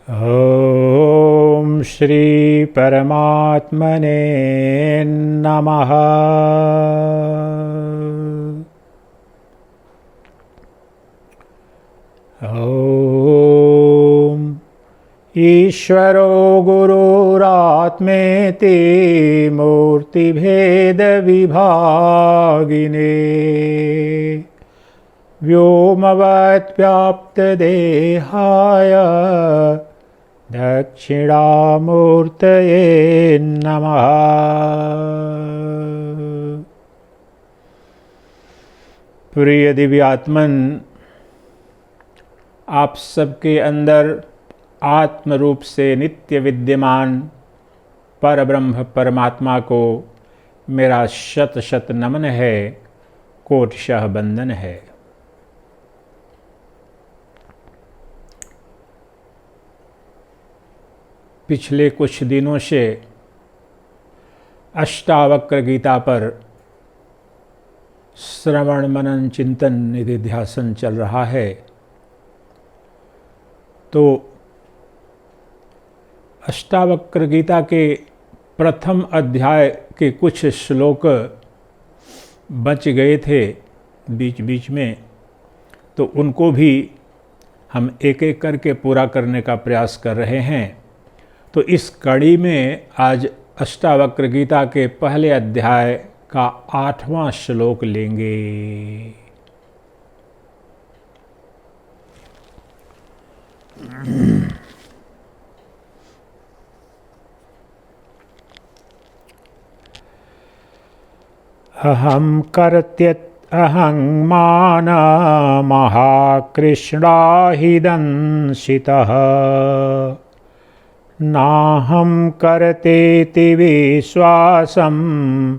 ॐ श्री परमात्मने नमः। ॐ ईश्वरो गुरुरात्मेति मूर्तिभेदविभागिने व्योमवद्व्याप्तदेहाय दक्षिणामूर्तये नमः। प्रिय दिव्यात्मन, आप सबके अंदर आत्म रूप से नित्य विद्यमान परब्रह्म परमात्मा को मेरा शत शत नमन है, कोटिशः वंदन है। पिछले कुछ दिनों से अष्टावक्र गीता पर श्रवण मनन चिंतन निधिध्यासन चल रहा है। तो अष्टावक्र गीता के प्रथम अध्याय के कुछ श्लोक बच गए थे बीच बीच में, तो उनको भी हम एक एक करके पूरा करने का प्रयास कर रहे हैं। तो इस कड़ी में आज अष्टावक्र गीता के पहले अध्याय का 8वां श्लोक लेंगे। अहं कर्त्यत् अहं मानमहाकृष्णाहिदंशितः नाहं कर्तेति विश्वासम्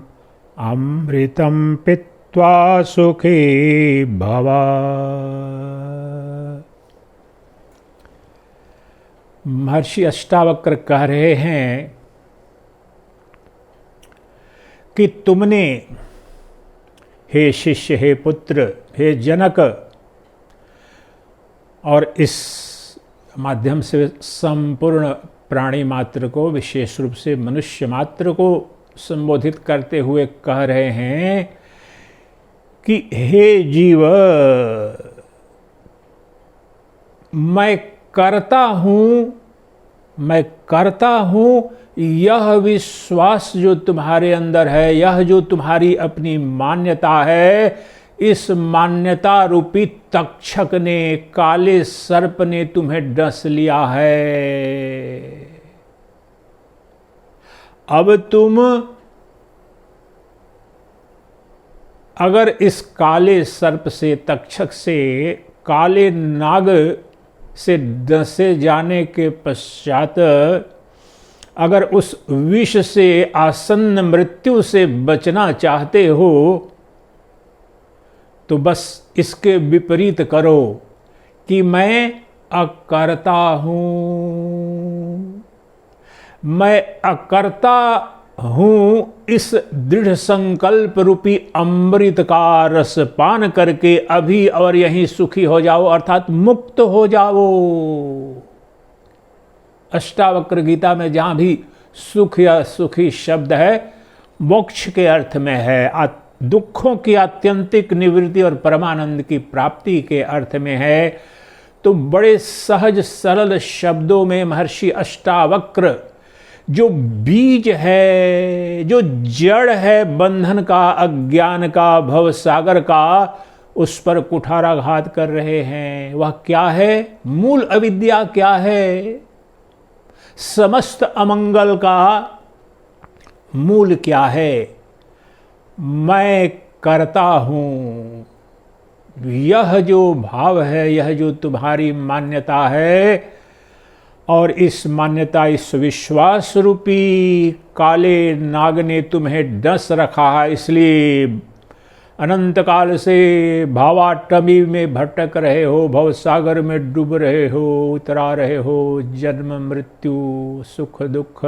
अमृतं पीत्वा सुखी भव। महर्षि अष्टावक्र कह रहे हैं कि तुमने, हे शिष्य, हे पुत्र, हे जनक, और इस माध्यम से संपूर्ण प्राणी मात्र को, विशेष रूप से मनुष्य मात्र को संबोधित करते हुए कह रहे हैं कि हे जीव, मैं करता हूँ, यह विश्वास जो तुम्हारे अंदर है, यह जो तुम्हारी अपनी मान्यता है, इस मान्यता रूपी तक्षक ने, काले सर्प ने तुम्हें डस लिया है। अब तुम अगर इस काले सर्प से, तक्षक से, काले नाग से डसे जाने के पश्चात अगर उस विष से, आसन्न मृत्यु से बचना चाहते हो, तो बस इसके विपरीत करो कि मैं अकर्ता हूँ। मैं अकर्ता हूँ, इस दृढ़ संकल्प रूपी अमृत का रस पान करके अभी और यहीं सुखी हो जाओ, अर्थात मुक्त हो जाओ। अष्टावक्र गीता में जहाँ भी सुख या सुखी शब्द है, मोक्ष के अर्थ में है, दुखों की आत्यंतिक निवृत्ति और परमानंद की प्राप्ति के अर्थ में है। तो बड़े सहज सरल शब्दों में महर्षि अष्टावक्र जो बीज है, जो जड़ है बंधन का, अज्ञान का, भव सागर का, उस पर कुठाराघात कर रहे हैं। वह क्या है? मूल अविद्या क्या है? समस्त अमंगल का मूल क्या है? मैं करता हूँ। यह जो भाव है, यह जो तुम्हारी मान्यता है, और इस मान्यता, इस विश्वास रूपी काले नाग ने तुम्हें डस रखा है, इसलिए अनंत काल से भावाटमी में भटक रहे हो, भव सागर में डूब रहे हो, उतरा रहे हो, जन्म मृत्यु सुख दुख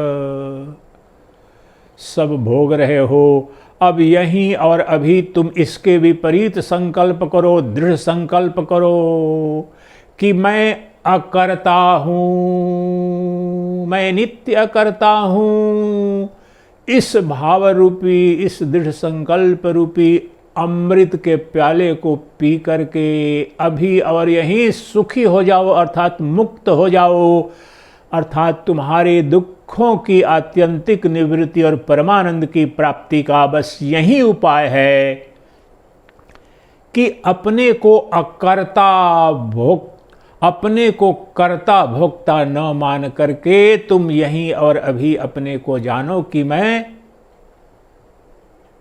सब भोग रहे हो। अब यहीं और अभी तुम इसके विपरीत संकल्प करो, दृढ़ संकल्प करो कि मैं अकर्ता हूं, मैं नित्य अकर्ता हूं, इस भाव रूपी, इस दृढ़ संकल्प रूपी अमृत के प्याले को पी करके अभी और यहीं सुखी हो जाओ, अर्थात मुक्त हो जाओ, अर्थात तुम्हारे दुखों की आत्यंतिक निवृत्ति और परमानंद की प्राप्ति का बस यही उपाय है कि अपने को अकर्ता अपने को कर्ता भोक्ता न मान करके तुम यहीं और अभी अपने को जानो कि मैं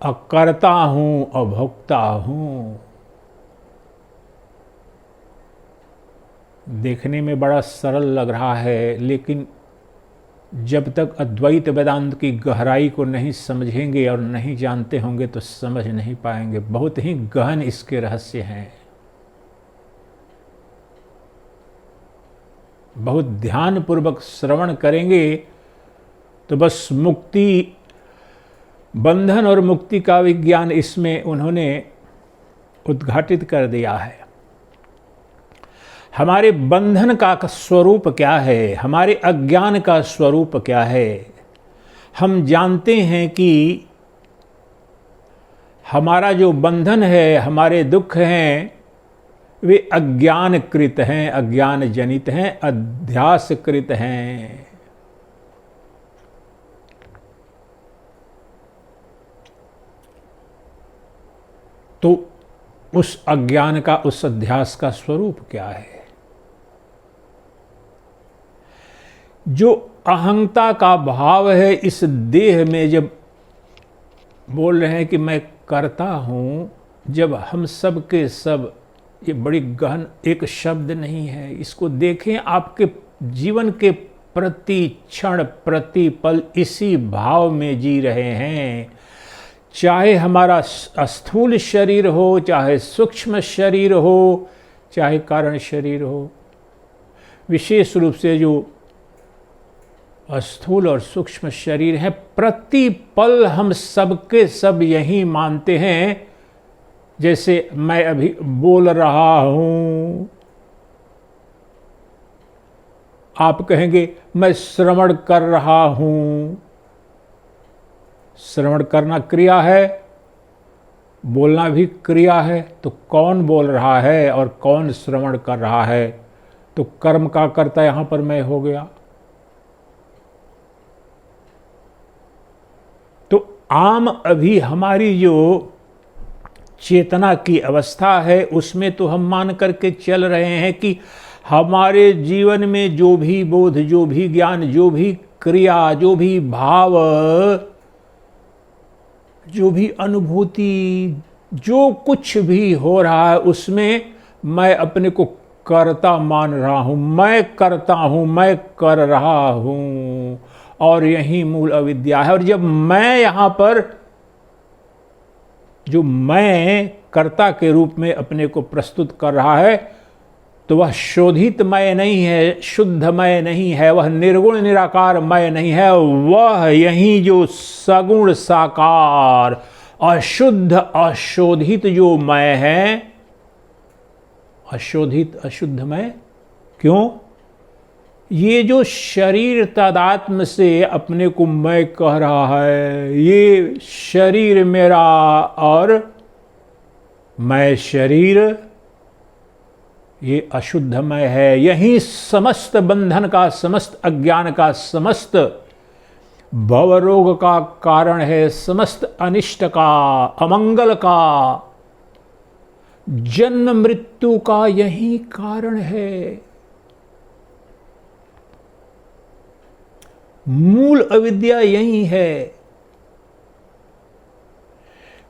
अकर्ता हूं, अभोक्ता हूं। देखने में बड़ा सरल लग रहा है, लेकिन जब तक अद्वैत वेदांत की गहराई को नहीं समझेंगे और नहीं जानते होंगे तो समझ नहीं पाएंगे। बहुत ही गहन इसके रहस्य हैं। बहुत ध्यानपूर्वक श्रवण करेंगे तो बस मुक्ति, बंधन और मुक्ति का विज्ञान इसमें उन्होंने उद्घाटित कर दिया है। हमारे बंधन का स्वरूप क्या है, हमारे अज्ञान का स्वरूप क्या है। हम जानते हैं कि हमारा जो बंधन है, हमारे दुख हैं, वे अज्ञानकृत हैं, अज्ञान जनित हैं, अध्यासकृत हैं। तो उस अज्ञान का, उस अध्यास का स्वरूप क्या है? जो अहंता का भाव है इस देह में, जब बोल रहे हैं कि मैं करता हूं, जब हम सब के सब, ये बड़ी गहन एक शब्द नहीं है, इसको देखें। आपके जीवन के प्रति क्षण, प्रति पल इसी भाव में जी रहे हैं। चाहे हमारा स्थूल शरीर हो, चाहे सूक्ष्म शरीर हो, चाहे कारण शरीर हो। विशेष रूप से जो स्थूल और सूक्ष्म शरीर है, प्रति पल हम सबके सब यही मानते हैं। जैसे मैं अभी बोल रहा हूं, आप कहेंगे मैं श्रवण कर रहा हूं। श्रवण करना क्रिया है, बोलना भी क्रिया है। तो कौन बोल रहा है और कौन श्रवण कर रहा है? तो कर्म का कर्ता यहां पर मैं हो गया। तो आम अभी हमारी जो चेतना की अवस्था है उसमें तो हम मान करके चल रहे हैं कि हमारे जीवन में जो भी बोध, जो भी ज्ञान, जो भी क्रिया, जो भी भाव, जो भी अनुभूति, जो कुछ भी हो रहा है उसमें मैं अपने को कर्ता मान रहा हूं, मैं करता हूं, मैं कर रहा हूं। और यही मूल अविद्या है। और जब मैं यहां पर, जो मैं कर्ता के रूप में अपने को प्रस्तुत कर रहा है, तो वह शोधित मय नहीं है, शुद्ध मय नहीं है, वह निर्गुण निराकार मय नहीं है। वह यही जो सगुण साकार अशुद्ध अशोधित जो मय है, अशोधित अशुद्धमय। क्यों? ये जो शरीर तादात्म्य से अपने को मैं कह रहा है, ये शरीर मेरा और मैं शरीर, ये अशुद्धमय है। यही समस्त बंधन का, समस्त अज्ञान का, समस्त भवरोग का कारण है, समस्त अनिष्ट का, अमंगल का, जन्म मृत्यु का यही कारण है। मूल अविद्या यही है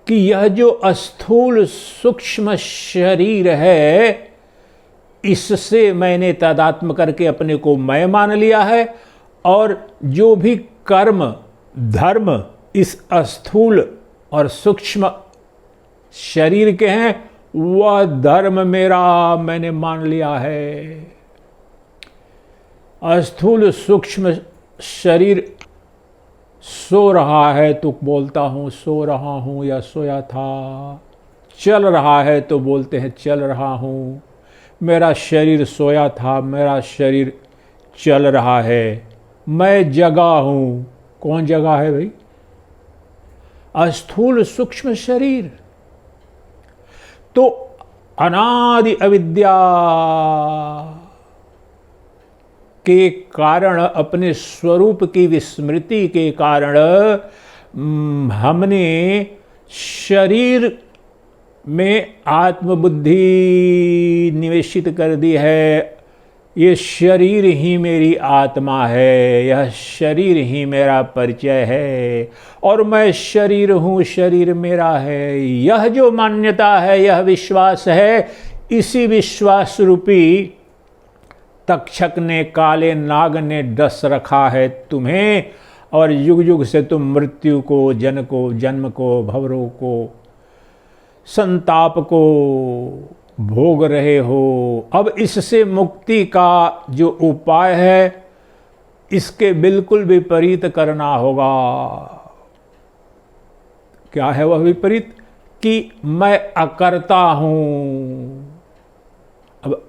कि यह जो स्थूल सूक्ष्म शरीर है, इससे मैंने तादात्म्य करके अपने को मैं मान लिया है। और जो भी कर्म धर्म इस स्थूल और सूक्ष्म शरीर के हैं, वह धर्म मेरा मैंने मान लिया है। स्थूल सूक्ष्म शरीर सो रहा है तो बोलता हूं सो रहा हूं या सोया था, चल रहा है तो बोलते हैं चल रहा हूं, मेरा शरीर सोया था, मेरा शरीर चल रहा है, मैं जगा हूं। कौन जगा है भाई? अस्थूल सूक्ष्म शरीर। तो अनादि अविद्या के कारण, अपने स्वरूप की विस्मृति के कारण हमने शरीर में आत्मबुद्धि निवेशित कर दी है। ये शरीर ही मेरी आत्मा है, यह शरीर ही मेरा परिचय है, और मैं शरीर हूँ, शरीर मेरा है। यह जो मान्यता है, यह विश्वास है, इसी विश्वास रूपी तक्षक ने, काले नाग ने डस रखा है तुम्हें, और युग युग से तुम मृत्यु को, जन्म को, भवरों को, संताप को भोग रहे हो। अब इससे मुक्ति का जो उपाय है, इसके बिल्कुल विपरीत करना होगा। क्या है वह विपरीत? कि मैं अकर्ता हूं। अब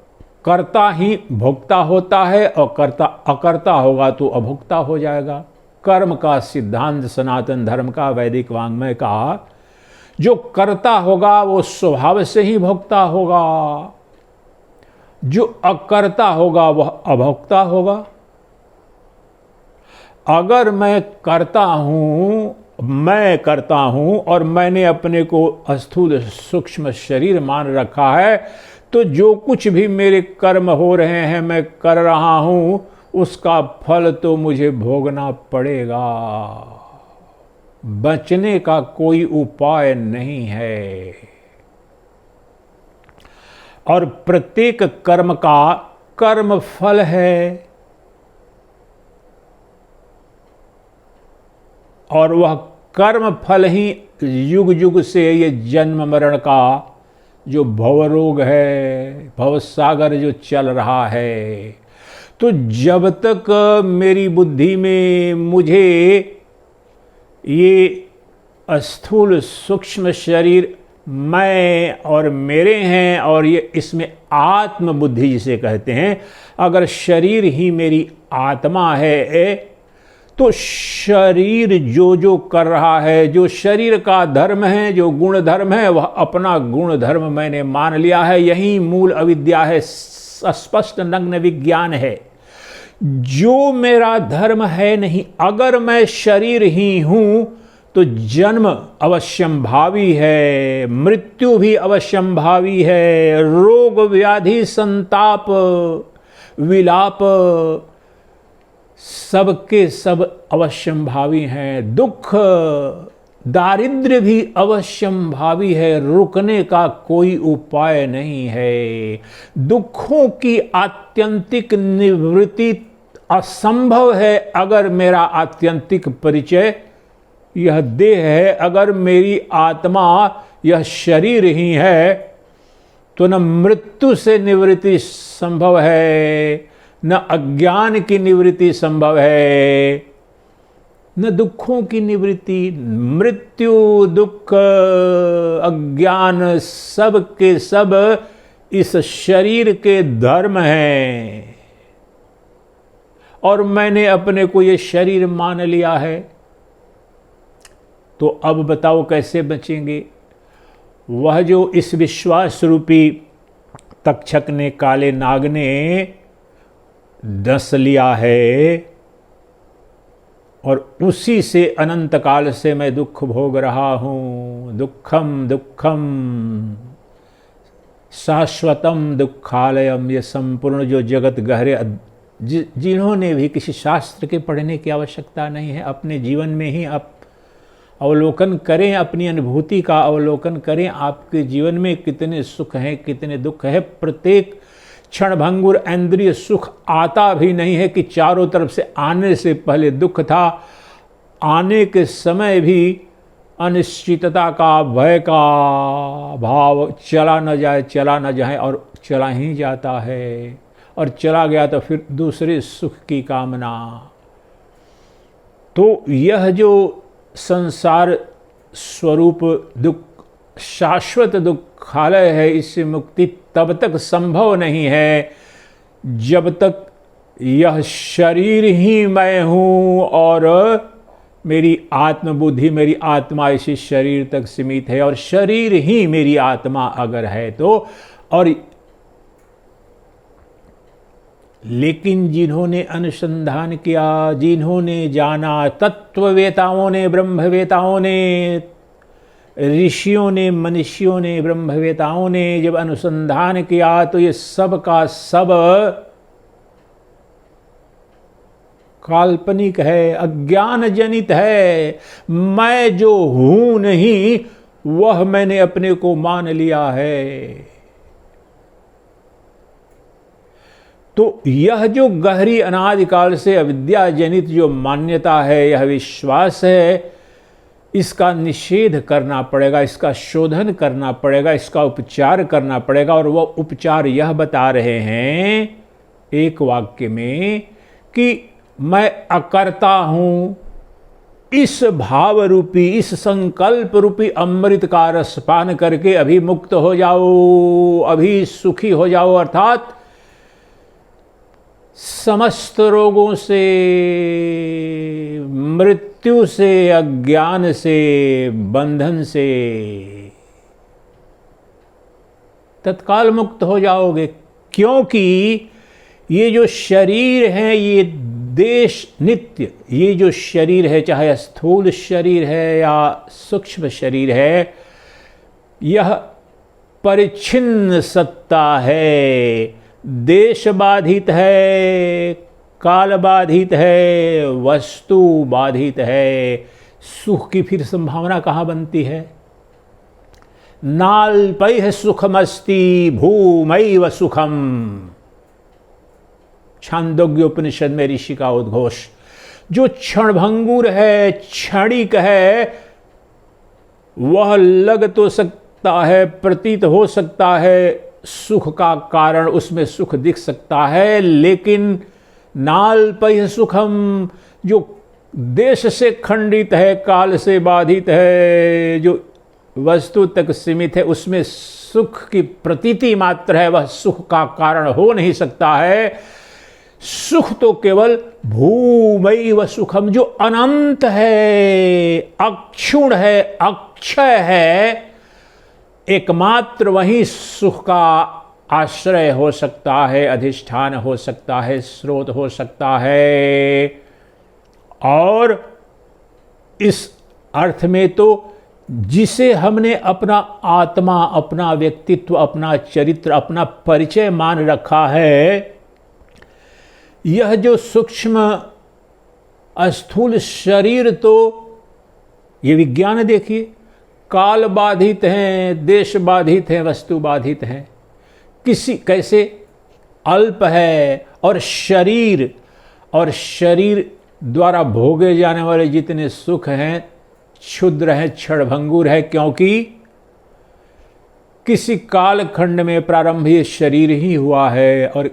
कर्ता ही भोक्ता होता है, और कर्ता अकर्ता होगा तो अभोक्ता हो जाएगा। कर्म का सिद्धांत सनातन धर्म का, वैदिक वाङ्मय का, जो कर्ता होगा वो स्वभाव से ही भोक्ता होगा, जो अकर्ता होगा वह अभोक्ता होगा। अगर मैं करता हूं और मैंने अपने को अस्थूल सूक्ष्म शरीर मान रखा है, तो जो कुछ भी मेरे कर्म हो रहे हैं, मैं कर रहा हूं, उसका फल तो मुझे भोगना पड़ेगा। बचने का कोई उपाय नहीं है। और प्रत्येक कर्म का कर्म फल है, और वह कर्म फल ही युग युग से ये जन्म मरण का जो भवरोग है, भवसागर जो चल रहा है। तो जब तक मेरी बुद्धि में मुझे ये स्थूल सूक्ष्म शरीर मैं और मेरे हैं, और ये इसमें आत्म बुद्धि जिसे कहते हैं, अगर शरीर ही मेरी आत्मा है, तो शरीर जो जो कर रहा है, जो शरीर का धर्म है, जो गुण धर्म है, वह अपना गुण धर्म मैंने मान लिया है। यही मूल अविद्या है, स्पष्ट नग्न विज्ञान है। जो मेरा धर्म है नहीं, अगर मैं शरीर ही हूं तो जन्म अवश्यंभावी है, मृत्यु भी अवश्यंभावी है, रोग व्याधि संताप विलाप सबके सब अवश्यंभावी हैं, दुख दारिद्र्य भी अवश्यंभावी है, रुकने का कोई उपाय नहीं है। दुखों की आत्यंतिक निवृत्ति असंभव है अगर मेरा आत्यंतिक परिचय यह देह है। अगर मेरी आत्मा यह शरीर ही है, तो न मृत्यु से निवृत्ति संभव है, न अज्ञान की निवृत्ति संभव है, न दुखों की निवृत्ति। मृत्यु, दुख, अज्ञान सब के सब इस शरीर के धर्म हैं, और मैंने अपने को ये शरीर मान लिया है। तो अब बताओ कैसे बचेंगे? वह जो इस विश्वास रूपी तक्षक ने, काले नाग ने डस लिया है, और उसी से अनंत काल से मैं दुख भोग रहा हूं। दुखम दुखम शाश्वतम दुखालयम, ये संपूर्ण जो जगत गहरे, जिन्होंने भी किसी शास्त्र के पढ़ने की आवश्यकता नहीं है, अपने जीवन में ही आप अवलोकन करें, अपनी अनुभूति का अवलोकन करें। आपके जीवन में कितने सुख हैं, कितने दुख हैं। प्रत्येक क्षणभंगुर इंद्रिय सुख आता भी नहीं है कि चारों तरफ से आने से पहले दुख था, आने के समय भी अनिश्चितता का, भय का भाव, चला न जाए और चला ही जाता है, और चला गया तो फिर दूसरे सुख की कामना। तो यह जो संसार स्वरूप दुख, शाश्वत दुख दुखालय है, इससे मुक्ति तब तक संभव नहीं है जब तक यह शरीर ही मैं हूं और मेरी आत्मबुद्धि, मेरी आत्मा इसी शरीर तक सीमित है और शरीर ही मेरी आत्मा अगर है तो। और लेकिन जिन्होंने अनुसंधान किया, जिन्होंने जाना, तत्ववेताओं ने, ब्रह्मवेताओं ने, ऋषियों ने, मनुष्यों ने, ब्रह्मवेताओं ने जब अनुसंधान किया तो ये सब का सब काल्पनिक है, अज्ञान जनित है। मैं जो हूं नहीं वह मैंने अपने को मान लिया है। तो यह जो गहरी अनादिकाल से अविद्या जनित जो मान्यता है, यह विश्वास है, इसका निषेध करना पड़ेगा, इसका शोधन करना पड़ेगा, इसका उपचार करना पड़ेगा। और वह उपचार यह बता रहे हैं एक वाक्य में कि मैं अकर्ता हूं। इस भाव रूपी, इस संकल्प रूपी अमृत का रसपान करके अभी मुक्त हो जाओ, अभी सुखी हो जाओ, अर्थात समस्त रोगों से, मृत्यु से, अज्ञान से, बंधन से तत्काल मुक्त हो जाओगे। क्योंकि ये जो शरीर है, ये देश नित्य, ये जो शरीर है, चाहे स्थूल शरीर है या सूक्ष्म शरीर है, यह परिच्छिन्न सत्ता है, देश बाधित है, काल बाधित है, वस्तु बाधित है। सुख की फिर संभावना कहाँ बनती है? नाल्पैः सुखमस्ति भूमैव सुखम, छांदोग्य उपनिषद में ऋषि का उद्घोष। जो क्षणभंगुर है, क्षणिक है, वह लग तो सकता है, प्रतीत हो सकता है, सुख का कारण उसमें सुख दिख सकता है, लेकिन नाल्पैः सुखम, जो देश से खंडित है, काल से बाधित है, जो वस्तु तक सीमित है, उसमें सुख की प्रतीति मात्र है, वह सुख का कारण हो नहीं सकता है। सुख तो केवल भूमैव सुखम, जो अनंत है, अक्षुण है, अक्षय है, एकमात्र वही सुख का आश्रय हो सकता है, अधिष्ठान हो सकता है, स्रोत हो सकता है। और इस अर्थ में तो जिसे हमने अपना आत्मा, अपना व्यक्तित्व, अपना चरित्र, अपना परिचय मान रखा है, यह जो सूक्ष्म स्थूल शरीर, तो ये विज्ञान देखिए, काल बाधित हैं, देश बाधित हैं, वस्तु बाधित हैं, किसी कैसे अल्प है। और शरीर द्वारा भोगे जाने वाले जितने सुख हैं क्षुद्र हैं, क्षणभंगुर है, क्योंकि किसी कालखंड में प्रारंभ ये शरीर ही हुआ है और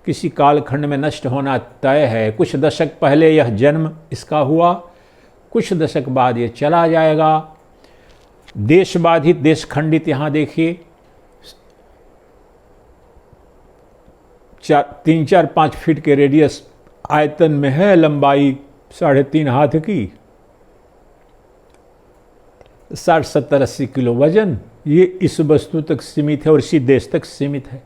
किसी कालखंड में नष्ट होना तय है। कुछ दशक पहले यह जन्म इसका हुआ, कुछ दशक बाद ये चला जाएगा। देश बाधित, देश खंडित, यहाँ देखिए 3-4-5 फीट के रेडियस आयतन में है, लंबाई 3.5 हाथ की, 60-70-80 किलो वजन, ये इस वस्तु तक सीमित है और इसी देश तक सीमित है।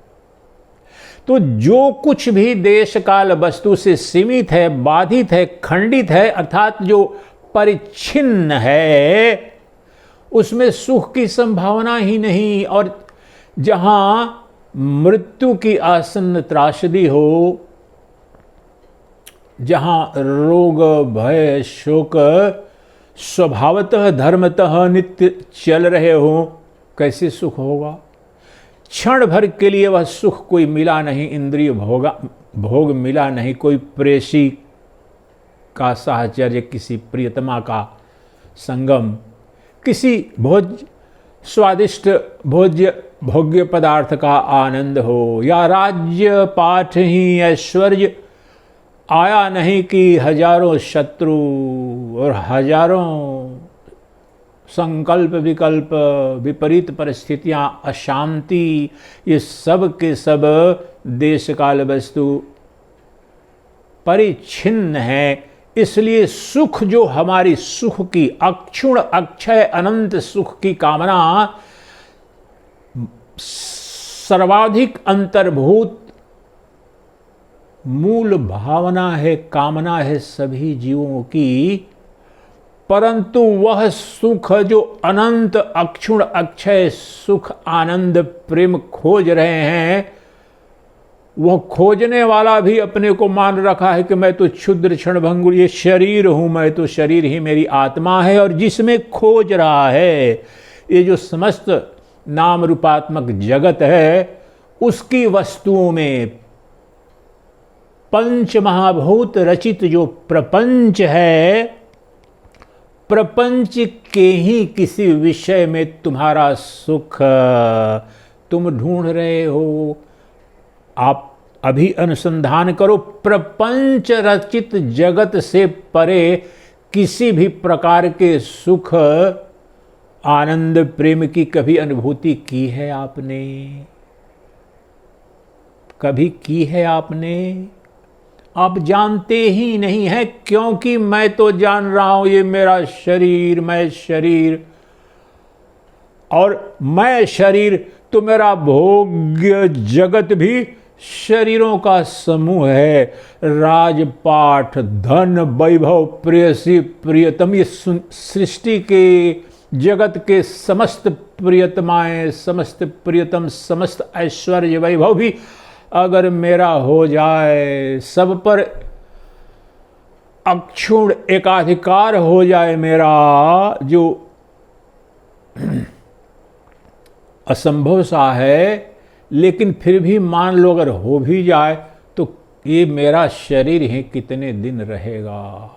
तो जो कुछ भी देश काल वस्तु से सीमित है, बाधित है, खंडित है, अर्थात जो परिच्छिन्न है, उसमें सुख की संभावना ही नहीं। और जहां मृत्यु की आसन्न त्रासदी हो, जहां रोग भय शोक स्वभावतः धर्मतः नित्य चल रहे हो, कैसे सुख होगा? क्षण भर के लिए वह सुख कोई मिला नहीं, इंद्रिय भोग मिला नहीं, कोई प्रेसी का साहचर्य, किसी प्रियतमा का संगम, किसी स्वादिष्ट भोग्य पदार्थ का आनंद हो, या राज्य पाठ ही ऐश्वर्य आया नहीं कि हजारों शत्रु और हजारों संकल्प विकल्प, विपरीत परिस्थितियां, अशांति, ये सब के सब देश काल वस्तु परिच्छिन्न है। इसलिए सुख जो हमारी सुख की अक्षुण अक्षय अनंत सुख की कामना सर्वाधिक अंतर्भूत मूल भावना है, कामना है सभी जीवों की, परंतु वह सुख जो अनंत अक्षुण अक्षय सुख आनंद प्रेम खोज रहे हैं, वह खोजने वाला भी अपने को मान रखा है कि मैं तो क्षुद्र क्षणभंगुर ये शरीर हूं, मैं तो शरीर ही मेरी आत्मा है। और जिसमें खोज रहा है ये जो समस्त नाम रूपात्मक जगत है, उसकी वस्तुओं में पंच महाभूत रचित जो प्रपंच है, प्रपंच के ही किसी विषय में तुम्हारा सुख तुम ढूंढ रहे हो। आप अभी अनुसंधान करो, प्रपंच रचित जगत से परे किसी भी प्रकार के सुख आनंद प्रेम की कभी अनुभूति की है आपने? कभी की है आपने? आप जानते ही नहीं है, क्योंकि मैं तो जान रहा हूं ये मेरा शरीर, मैं शरीर, और मैं शरीर तो मेरा भोग्य जगत भी शरीरों का समूह है। राजपाठ, धन, वैभव, प्रेयसी, प्रियतम, ये सृष्टि के जगत के समस्त प्रियतमाएं, समस्त प्रियतम, समस्त ऐश्वर्य वैभव भी अगर मेरा हो जाए, सब पर अक्षुण एकाधिकार हो जाए मेरा, जो असंभव सा है, लेकिन फिर भी मान लो अगर हो भी जाए तो ये मेरा शरीर ही कितने दिन रहेगा।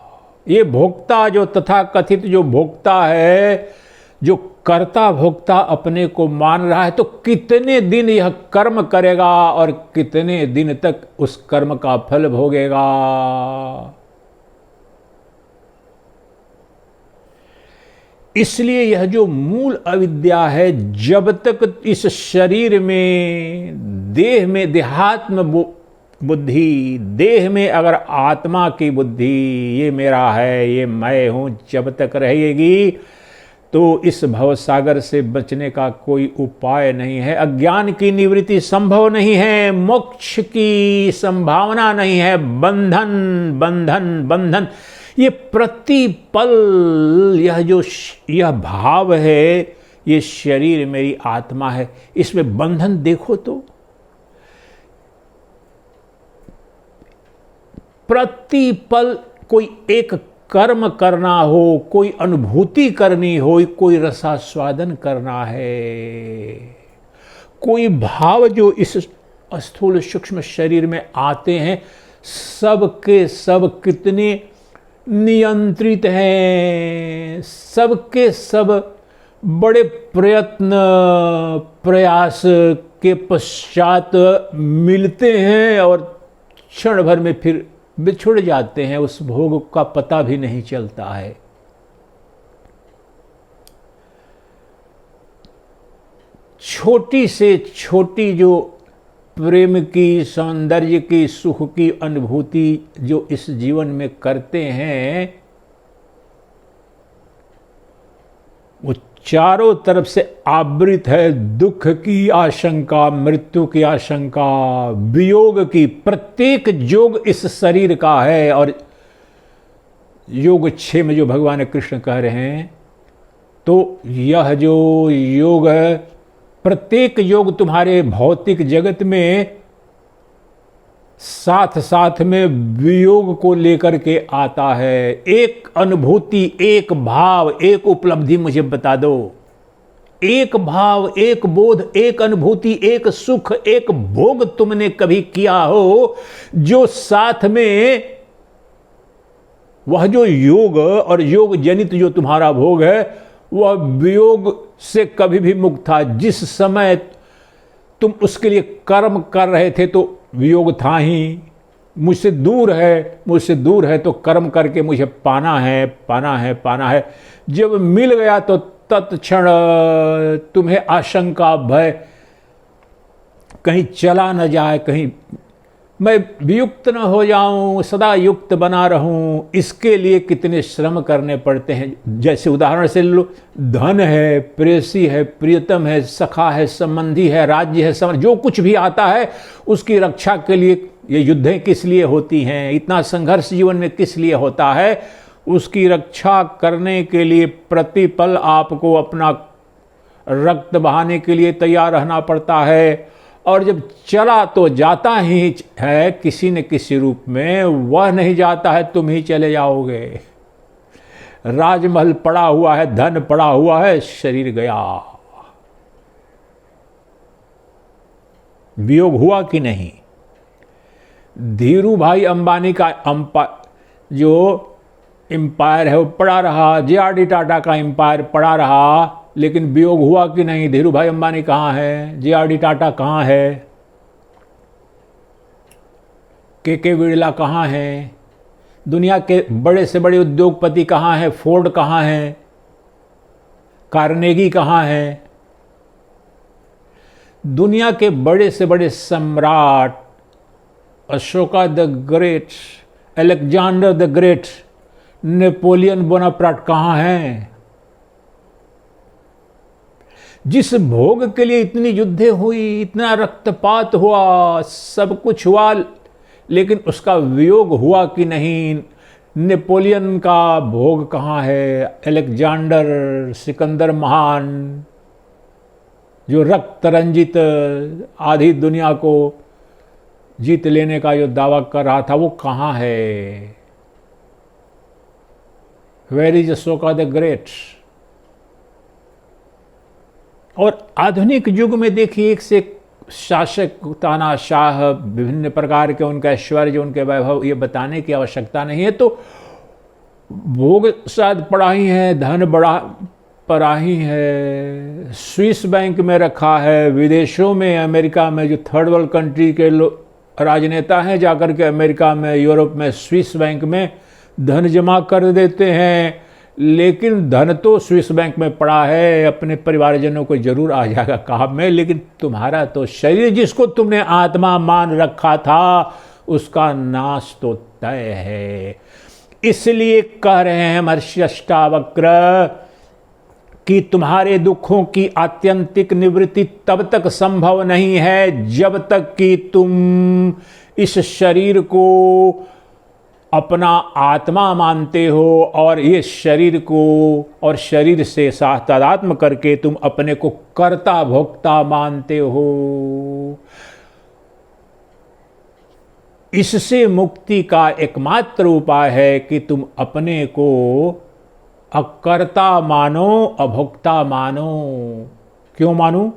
ये भोक्ता जो तथा कथित जो भोक्ता है, जो कर्ता भोक्ता अपने को मान रहा है, तो कितने दिन यह कर्म करेगा और कितने दिन तक उस कर्म का फल भोगेगा। इसलिए यह जो मूल अविद्या है, जब तक इस शरीर में, देह में देहात्म बुद्धि, देह में अगर आत्मा की बुद्धि, ये मेरा है, ये मैं हूं, जब तक रहेगी तो इस भवसागर से बचने का कोई उपाय नहीं है। अज्ञान की निवृत्ति संभव नहीं है, मोक्ष की संभावना नहीं है। बंधन बंधन बंधन, ये प्रतिपल यह भाव है, ये शरीर मेरी आत्मा है, इसमें बंधन देखो तो। प्रतिपल कोई एक कर्म करना हो, कोई अनुभूति करनी हो, कोई रसास्वादन करना है, कोई भाव जो इस स्थूल सूक्ष्म शरीर में आते हैं, सब के सब कितने नियंत्रित हैं, सबके सब बड़े प्रयत्न प्रयास के पश्चात मिलते हैं और क्षण भर में फिर बिछुड़ जाते हैं, उस भोग का पता भी नहीं चलता है। छोटी से छोटी जो प्रेम की, सौंदर्य की, सुख की अनुभूति जो इस जीवन में करते हैं, वो चारों तरफ से आवृत है दुख की आशंका, मृत्यु की आशंका, वियोग की। प्रत्येक योग इस शरीर का है। और योग 6 में जो भगवान कृष्ण कह रहे हैं, तो यह जो योग है, प्रत्येक योग तुम्हारे भौतिक जगत में साथ साथ में वियोग को लेकर के आता है। एक अनुभूति, एक भाव, एक उपलब्धि मुझे बता दो। एक भाव, एक बोध, एक अनुभूति, एक सुख, एक भोग तुमने कभी किया हो जो साथ में वह जो योग और योग जनित जो तुम्हारा भोग है, वह वियोग से कभी भी मुक्त था। जिस समय तुम उसके लिए कर्म कर रहे थे तो वियोग था ही, मुझसे दूर है तो कर्म करके मुझे पाना है, पाना है, पाना है। जब मिल गया तो तत्क्षण तुम्हें आशंका भय कहीं चला न जाए, कहीं मैं वियुक्त न हो जाऊं, सदा युक्त बना रहूं, इसके लिए कितने श्रम करने पड़ते हैं। जैसे उदाहरण से लो, धन है, प्रेयसी है, प्रियतम है, सखा है, संबंधी है, राज्य है, जो कुछ भी आता है उसकी रक्षा के लिए ये युद्धें किस लिए होती हैं, इतना संघर्ष जीवन में किस लिए होता है, उसकी रक्षा करने के लिए प्रतिपल आपको अपना रक्त बहाने के लिए तैयार रहना पड़ता है। और जब चला तो जाता ही है किसी न किसी रूप में, वह नहीं जाता है, तुम ही चले जाओगे। राजमहल पड़ा हुआ है, धन पड़ा हुआ है, शरीर गया। वियोग हुआ कि नहीं? धीरू भाई अंबानी का जो एम्पायर है वो पड़ा रहा, जे.आर.डी. टाटा का एम्पायर पड़ा रहा, लेकिन वियोग हुआ कि नहीं? धीरू भाई अंबानी कहाँ है? जे.आर.डी. टाटा कहाँ है? के बिड़ला कहाँ है? दुनिया के बड़े से बड़े उद्योगपति कहाँ हैं? फोर्ड कहाँ है? कार्नेगी कहाँ है? दुनिया के बड़े से बड़े सम्राट, Ashoka the great, Alexander the great, Napoleon Bonaparte कहाँ हैं? जिस भोग के लिए इतनी युद्धें हुई, इतना रक्तपात हुआ, सब कुछ हुआ, लेकिन उसका वियोग हुआ कि नहीं? नेपोलियन का भोग कहाँ है? अलेक्जेंडर, सिकंदर महान, जो रक्त रंजित आधी दुनिया को जीत लेने का जो दावा कर रहा था, वो कहाँ है? Where is Ashoka the great? और आधुनिक युग में देखिए, एक से शासक, तानाशाह, विभिन्न प्रकार के उनका ऐश्वर्य, उनके वैभव, ये बताने की आवश्यकता नहीं है। तो भोग शायद पड़ा ही है, धन बड़ा पड़ा ही है, स्विस बैंक में रखा है, विदेशों में, अमेरिका में जो थर्ड वर्ल्ड कंट्री के राजनेता हैं, जाकर के अमेरिका में, यूरोप में, स्विस बैंक में धन जमा कर देते हैं। लेकिन धन तो स्विस बैंक में पड़ा है, अपने परिवारजनों को जरूर आ जाएगा काम में, लेकिन तुम्हारा तो शरीर, जिसको तुमने आत्मा मान रखा था, उसका नाश तो तय है। इसलिए कह रहे हैं महर्षि अष्टावक्र कि तुम्हारे दुखों की आत्यंतिक निवृत्ति तब तक संभव नहीं है जब तक कि तुम इस शरीर को अपना आत्मा मानते हो, और ये शरीर को और शरीर से तादात्म्य करके तुम अपने को कर्ता भोक्ता मानते हो। इससे मुक्ति का एकमात्र उपाय है कि तुम अपने को अकर्ता मानो, अभोक्ता मानो। क्यों मानूं?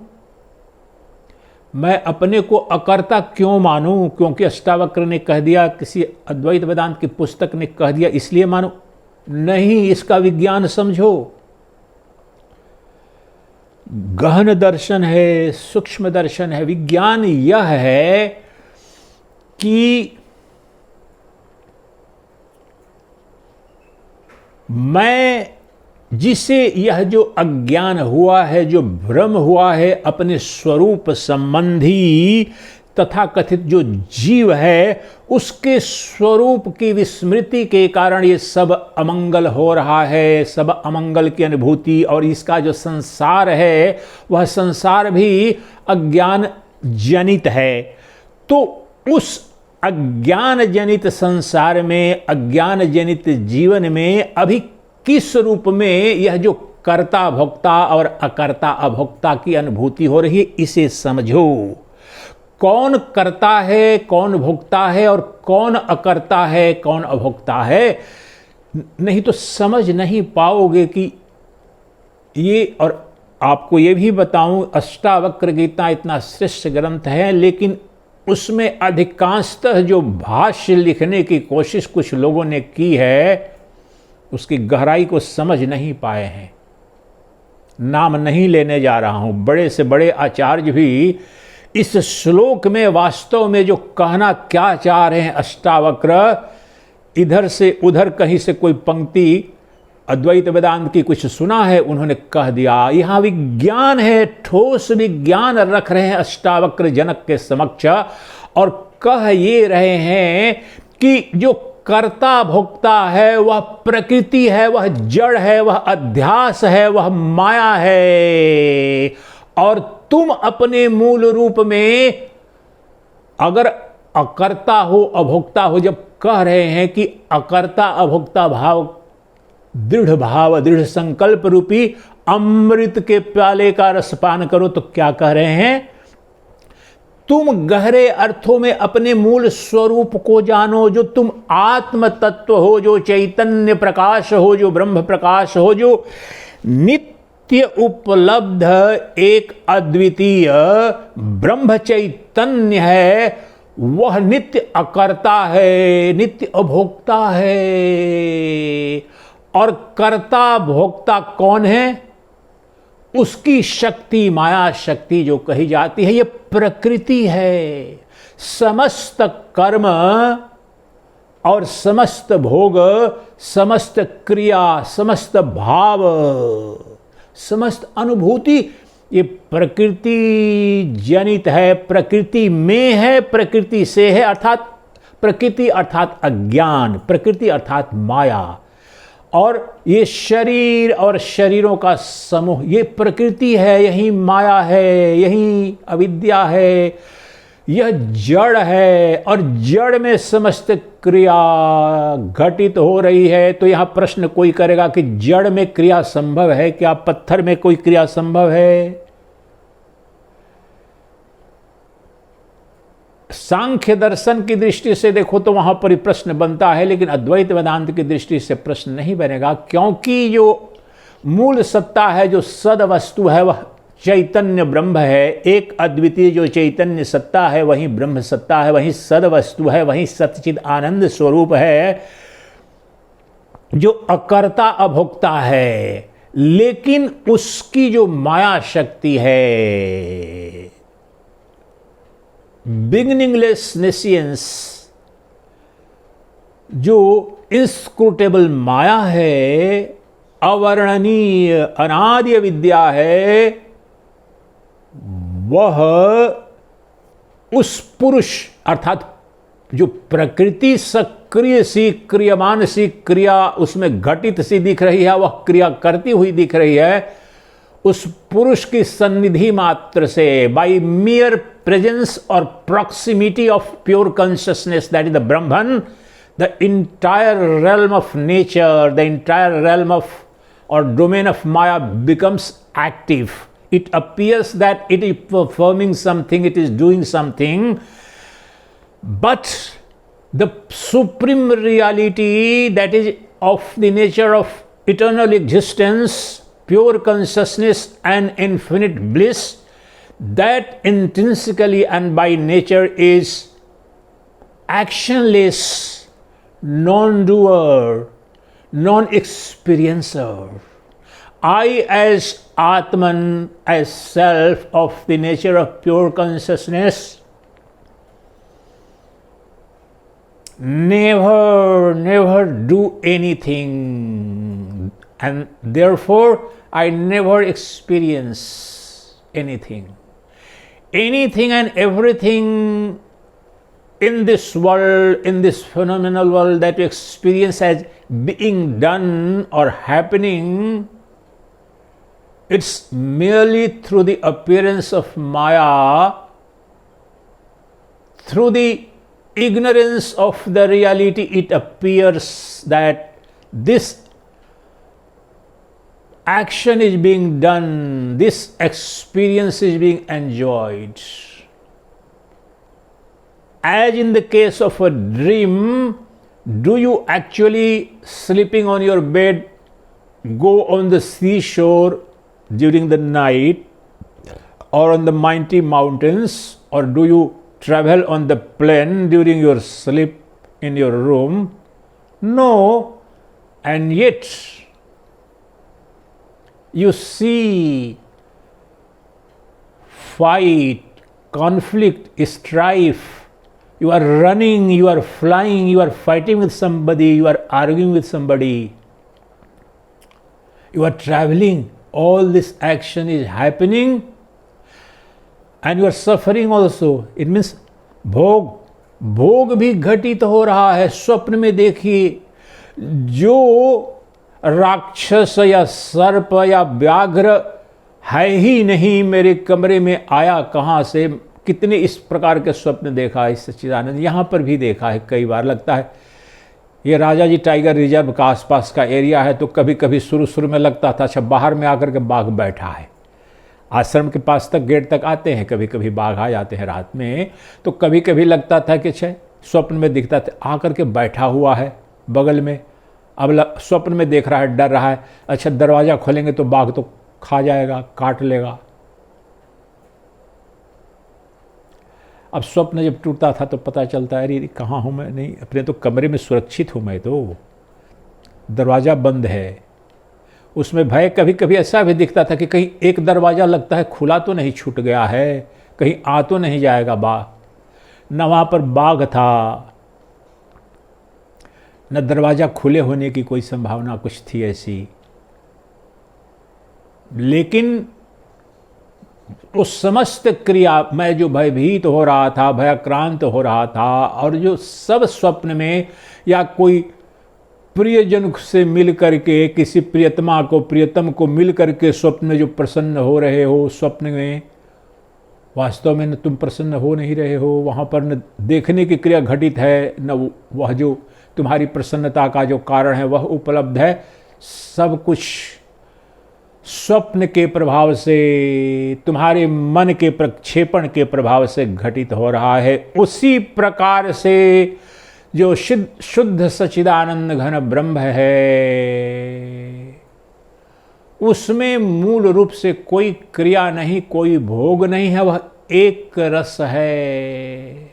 मैं अपने को अकर्ता क्यों मानूं? क्योंकि अष्टावक्र ने कह दिया, किसी अद्वैत वेदांत की पुस्तक ने कह दिया, इसलिए मानो? नहीं, इसका विज्ञान समझो। गहन दर्शन है, सूक्ष्म दर्शन है। विज्ञान यह है कि मैं जिसे यह जो अज्ञान हुआ है, जो भ्रम हुआ है अपने स्वरूप संबंधी, तथा कथित जो जीव है, उसके स्वरूप की विस्मृति के कारण ये सब अमंगल हो रहा है, सब अमंगल की अनुभूति। और इसका जो संसार है, वह संसार भी अज्ञान जनित है। तो उस अज्ञान जनित संसार में, अज्ञान जनित जीवन में अभी किस रूप में यह जो कर्ता भोक्ता और अकर्ता अभोक्ता की अनुभूति हो रही है, इसे समझो। कौन कर्ता है, कौन भोक्ता है, और कौन अकर्ता है, कौन अभोक्ता है, नहीं तो समझ नहीं पाओगे कि ये। और आपको ये भी बताऊं, अष्टावक्र गीता इतना श्रेष्ठ ग्रंथ है, लेकिन उसमें अधिकांशतः जो भाष्य लिखने की कोशिश कुछ लोगों ने की है, उसकी गहराई को समझ नहीं पाए हैं। नाम नहीं लेने जा रहा हूं, बड़े से बड़े आचार्य भी इस श्लोक में वास्तव में जो कहना क्या चाह रहे हैं अष्टावक्र, इधर से उधर कहीं से कोई पंक्ति अद्वैत वेदांत की कुछ सुना है, उन्होंने कह दिया। यहाँ विज्ञान है, ठोस विज्ञान रख रहे हैं अष्टावक्र जनक के समक्ष, और कह ये रहे हैं कि जो कर्ता भोक्ता है वह प्रकृति है, वह जड़ है, वह अध्यास है, वह माया है। और तुम अपने मूल रूप में अगर अकर्ता हो, अभोक्ता हो, जब कह रहे हैं कि अकर्ता अभोक्ता भाव, दृढ़ संकल्प रूपी अमृत के प्याले का रसपान करो, तो क्या कह रहे हैं? तुम गहरे अर्थों में अपने मूल स्वरूप को जानो, जो तुम आत्म तत्व हो, जो चैतन्य प्रकाश हो, जो ब्रह्म प्रकाश हो, जो नित्य उपलब्ध एक अद्वितीय ब्रह्म चैतन्य है। वह नित्य अकर्ता है, नित्य अभोक्ता है। और कर्ता भोक्ता कौन है? उसकी शक्ति, माया शक्ति जो कही जाती है, ये प्रकृति है। समस्त कर्म और समस्त भोग, समस्त क्रिया, समस्त भाव, समस्त अनुभूति, ये प्रकृति जनित है, प्रकृति में है, प्रकृति से है। अर्थात प्रकृति अर्थात अज्ञान, प्रकृति अर्थात माया। और ये शरीर और शरीरों का समूह, ये प्रकृति है, यही माया है, यही अविद्या है, यह जड़ है। और जड़ में समस्त क्रिया घटित हो रही है। तो यहां प्रश्न कोई करेगा कि जड़ में क्रिया संभव है क्या? पत्थर में कोई क्रिया संभव है? सांख्य दर्शन की दृष्टि से देखो तो वहां पर प्रश्न बनता है, लेकिन अद्वैत वेदांत की दृष्टि से प्रश्न नहीं बनेगा, क्योंकि जो मूल सत्ता है, जो सद वस्तु है, वह चैतन्य ब्रह्म है। एक अद्वितीय जो चैतन्य सत्ता है, वही ब्रह्म सत्ता है, वही सद वस्तु है, वही सच्चिद आनंद स्वरूप है, जो अकर्ता अभोक्ता है। लेकिन उसकी जो माया शक्ति है, बिगिनिंगलेस नेसियंस, जो इंस्क्रूटेबल माया है, अवर्णनीय अनादि विद्या है, वह उस पुरुष अर्थात जो प्रकृति सक्रिय सी, क्रियमान सी क्रिया उसमें घटित सी दिख रही है, वह क्रिया करती हुई दिख रही है, उस पुरुष की सन्निधि मात्र से, बाई मियर प्रेजेंस और proximity of pure consciousness, that is the Brahman, the entire realm of nature, the entire realm of or domain of Maya becomes active. It appears that it is performing something, it is doing something, but the supreme reality that is of the nature of eternal existence, pure consciousness and infinite bliss, that intrinsically and by nature is actionless, non-doer, non-experiencer. I as Atman, as self of the nature of pure consciousness, never do anything, and therefore I never experience anything. Anything and everything in this world, in this phenomenal world that you experience as being done or happening, it's merely through the appearance of Maya, through the ignorance of the reality, it appears that this action is being done, this experience is being enjoyed. As in the case of a dream, do you actually, sleeping on your bed, go on the seashore during the night or on the mighty mountains, or do you travel on the plane during your sleep in your room? No. And yet you see fight, conflict, strife. You are running, you are flying, you are fighting with somebody, you are arguing with somebody. You are traveling, all this action is happening and you are suffering also. It means भोग भी घटित हो रहा है। स्वप्न में देखिए, जो राक्षस या सर्प या व्याघ्र है ही नहीं मेरे कमरे में आया कहाँ से। कितने इस प्रकार के स्वप्न देखा है सच्चिदानंद, यहाँ पर भी देखा है कई बार। लगता है ये राजा जी टाइगर रिजर्व का आसपास का एरिया है, तो कभी कभी शुरू में लगता था अच्छा बाहर में आकर के बाघ बैठा है। आश्रम के पास तक गेट तक आते हैं, कभी कभी बाघ आ जाते हैं रात में, तो कभी कभी लगता था कि अच्छा स्वप्न में दिखता था आकर के बैठा हुआ है बगल में। अब स्वप्न में देख रहा है, डर रहा है, अच्छा दरवाज़ा खोलेंगे तो बाघ तो खा जाएगा, काट लेगा। अब स्वप्न जब टूटता था तो पता चलता है अरे कहाँ हूँ मैं, नहीं अपने तो कमरे में सुरक्षित हूँ, मैं तो दरवाज़ा बंद है। उसमें भय कभी कभी ऐसा भी दिखता था कि कहीं एक दरवाज़ा लगता है खुला तो नहीं छूट गया है, कहीं आ तो नहीं जाएगा बाघ। न वहाँ पर बाघ था, न दरवाज़ा खुले होने की कोई संभावना कुछ थी ऐसी। लेकिन उस समस्त क्रिया में जो भयभीत हो रहा था, भयाक्रांत हो रहा था, और जो सब स्वप्न में या कोई प्रियजन से मिल करके, किसी प्रियतमा को प्रियतम को मिल करके स्वप्न में जो प्रसन्न हो रहे हो, स्वप्न में वास्तव में न तुम प्रसन्न हो नहीं रहे हो। वहाँ पर न देखने की क्रिया घटित है, न वह जो तुम्हारी प्रसन्नता का जो कारण है वह उपलब्ध है। सब कुछ स्वप्न के प्रभाव से, तुम्हारे मन के प्रक्षेपण के प्रभाव से घटित हो रहा है। उसी प्रकार से जो शुद्ध सच्चिदानंद घन ब्रह्म है, उसमें मूल रूप से कोई क्रिया नहीं, कोई भोग नहीं है, वह एक रस है।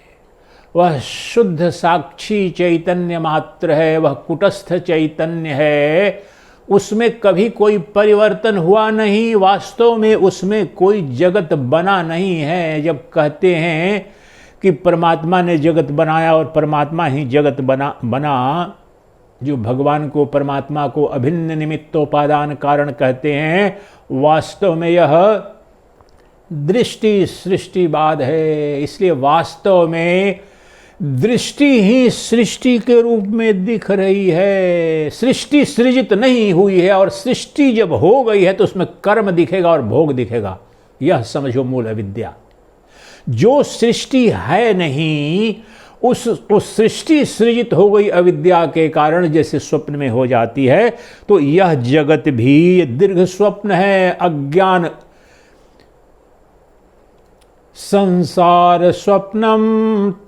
वह शुद्ध साक्षी चैतन्य मात्र है, वह कुटस्थ चैतन्य है। उसमें कभी कोई परिवर्तन हुआ नहीं, वास्तव में उसमें कोई जगत बना नहीं है। जब कहते हैं कि परमात्मा ने जगत बनाया और परमात्मा ही जगत बना, जो भगवान को परमात्मा को अभिन्न निमित्तोपादान कारण कहते हैं, वास्तव में यह दृष्टि सृष्टिवाद है। इसलिए वास्तव में दृष्टि ही सृष्टि के रूप में दिख रही है। सृष्टि सृजित नहीं हुई है, और सृष्टि जब हो गई है तो उसमें कर्म दिखेगा और भोग दिखेगा। यह समझो मूल अविद्या। जो सृष्टि है नहीं, उस सृष्टि सृजित हो गई अविद्या के कारण जैसे स्वप्न में हो जाती है, तो यह जगत भी दीर्घ स्वप्न है, अज्ञान। संसार स्वप्नम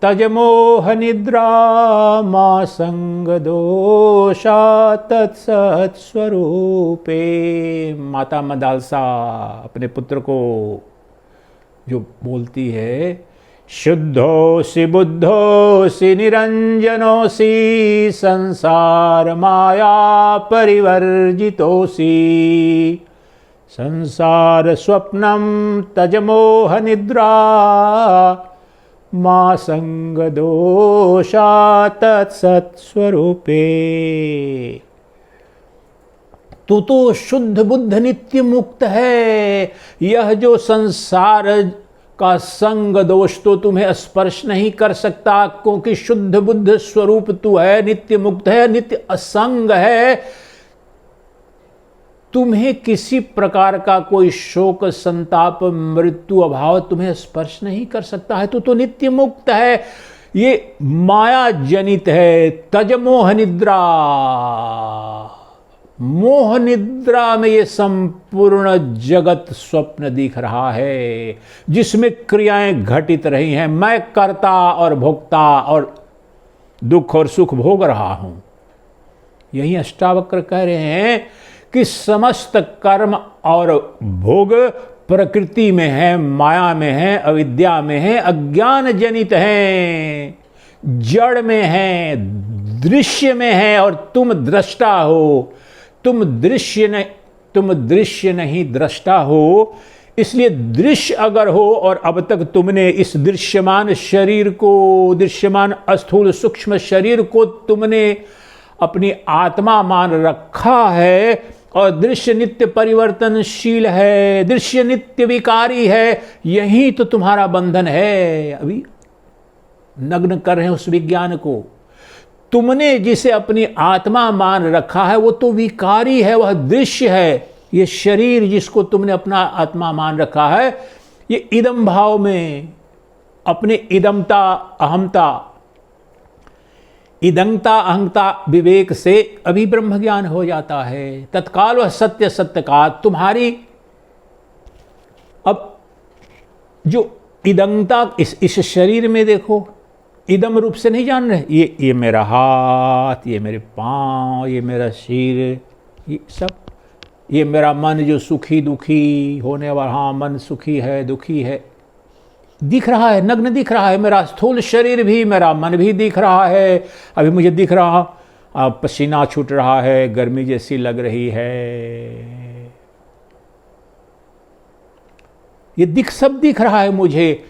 तज मोह निद्रा मा संग दोषा तत्सत स्वरूपे। माता मदालसा अपने पुत्र को जो बोलती है, शुद्धोसि बुद्धोसि निरंजनोसि संसार माया परिवर्जितोसि संसार स्वप्नम तज मोह निद्रा मा संग दोषा तत्सत स्वरूपे। तू तो शुद्ध बुद्ध नित्य मुक्त है। यह जो संसार का संग दोष तो तुम्हें स्पर्श नहीं कर सकता, क्योंकि शुद्ध बुद्ध स्वरूप तू है, नित्य मुक्त है, नित्य असंग है। तुम्हें किसी प्रकार का कोई शोक संताप मृत्यु अभाव तुम्हें स्पर्श नहीं कर सकता है। तू तो नित्य मुक्त है। ये माया जनित है। तज मोह निद्रा, मोह निद्रा में ये संपूर्ण जगत स्वप्न दिख रहा है, जिसमें क्रियाएं घटित रही हैं। मैं कर्ता और भोक्ता और दुख और सुख भोग रहा हूं। यही अष्टावक्र कह रहे हैं कि समस्त कर्म और भोग प्रकृति में है, माया में है, अविद्या में है, अज्ञान जनित है, जड़ में है, दृश्य में है, और तुम दृष्टा हो। तुम दृश्य नहीं दृष्टा हो। इसलिए दृश्य अगर हो, और अब तक तुमने इस दृश्यमान शरीर को, दृश्यमान स्थूल सूक्ष्म शरीर को तुमने अपनी आत्मा मान रखा है, और दृश्य नित्य परिवर्तनशील है, दृश्य नित्य विकारी है। यही तो तुम्हारा बंधन है। अभी नग्न कर रहे हैं उस विज्ञान को। तुमने जिसे अपनी आत्मा मान रखा है वो तो विकारी है, वह दृश्य है। ये शरीर जिसको तुमने अपना आत्मा मान रखा है, ये इदम भाव में अपने इदमता अहमता इदंगता अहंता विवेक से अभी ब्रह्म ज्ञान हो जाता है। तत्काल वह सत्य सत्य का तुम्हारी अब जो इदंगता इस शरीर में देखो, इदम रूप से नहीं जान रहे। ये मेरा हाथ, ये मेरे पांव, ये मेरा सिर, ये सब, ये मेरा मन जो सुखी दुखी होने वाला, हाँ मन सुखी है दुखी है, दिख रहा है, नग्न दिख रहा है। मेरा स्थूल शरीर भी, मेरा मन भी दिख रहा है। अभी मुझे दिख रहा, पसीना छूट रहा है, गर्मी जैसी लग रही है। ये सब दिख रहा है मुझे।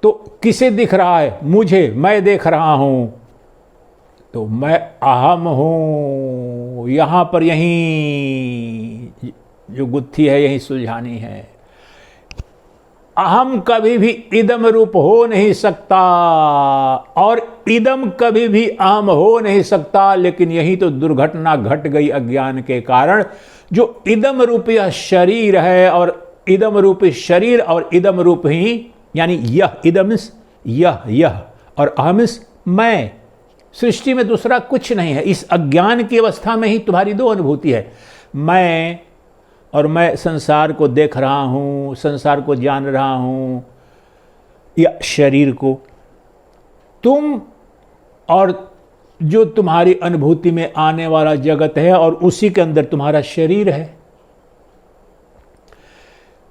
तो किसे दिख रहा है? मुझे। मैं देख रहा हूं तो मैं अहम हूं। यहां पर यहीं जो गुत्थी है यही सुलझानी है। अहम कभी भी इदम रूप हो नहीं सकता और इदम कभी भी अहम हो नहीं सकता। लेकिन यही तो दुर्घटना घट गई अज्ञान के कारण। जो इदम रूप यह शरीर है और इदम रूप शरीर और इदम रूप ही, यानी यह इदमिस यह और अहमिस मैं। सृष्टि में दूसरा कुछ नहीं है। इस अज्ञान की अवस्था में ही तुम्हारी दो अनुभूति है, मैं और मैं संसार को देख रहा हूं, संसार को जान रहा हूं, या शरीर को। तुम और जो तुम्हारी अनुभूति में आने वाला जगत है और उसी के अंदर तुम्हारा शरीर है।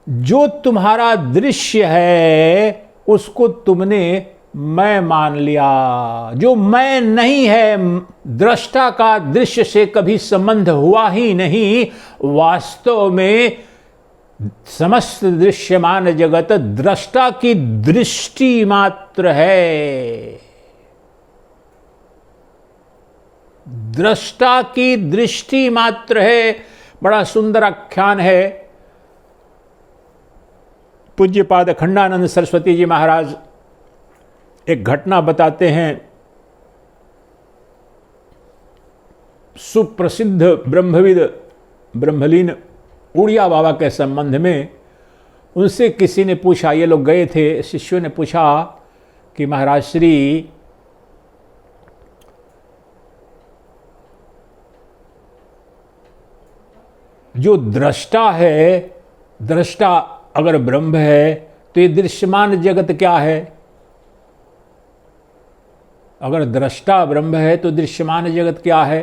जो तुम्हारा दृश्य है उसको तुमने मैं मान लिया। जो मैं नहीं है, दृष्टा का दृश्य से कभी संबंध हुआ ही नहीं। वास्तव में समस्त दृश्यमान जगत दृष्टा की दृष्टि मात्र है। दृष्टा की दृष्टि मात्र है। बड़ा सुंदर आख्यान है। पूज्यपाद अखंडानंद सरस्वती जी महाराज एक घटना बताते हैं। सुप्रसिद्ध ब्रह्मविद ब्रह्मलीन उड़िया बाबा के संबंध में उनसे किसी ने पूछा, ये लोग गए थे, शिष्यों ने पूछा कि महाराज श्री, जो दृष्टा है, दृष्टा अगर ब्रह्म है तो ये दृश्यमान जगत क्या है? अगर दृष्टा ब्रह्म है तो दृश्यमान जगत क्या है?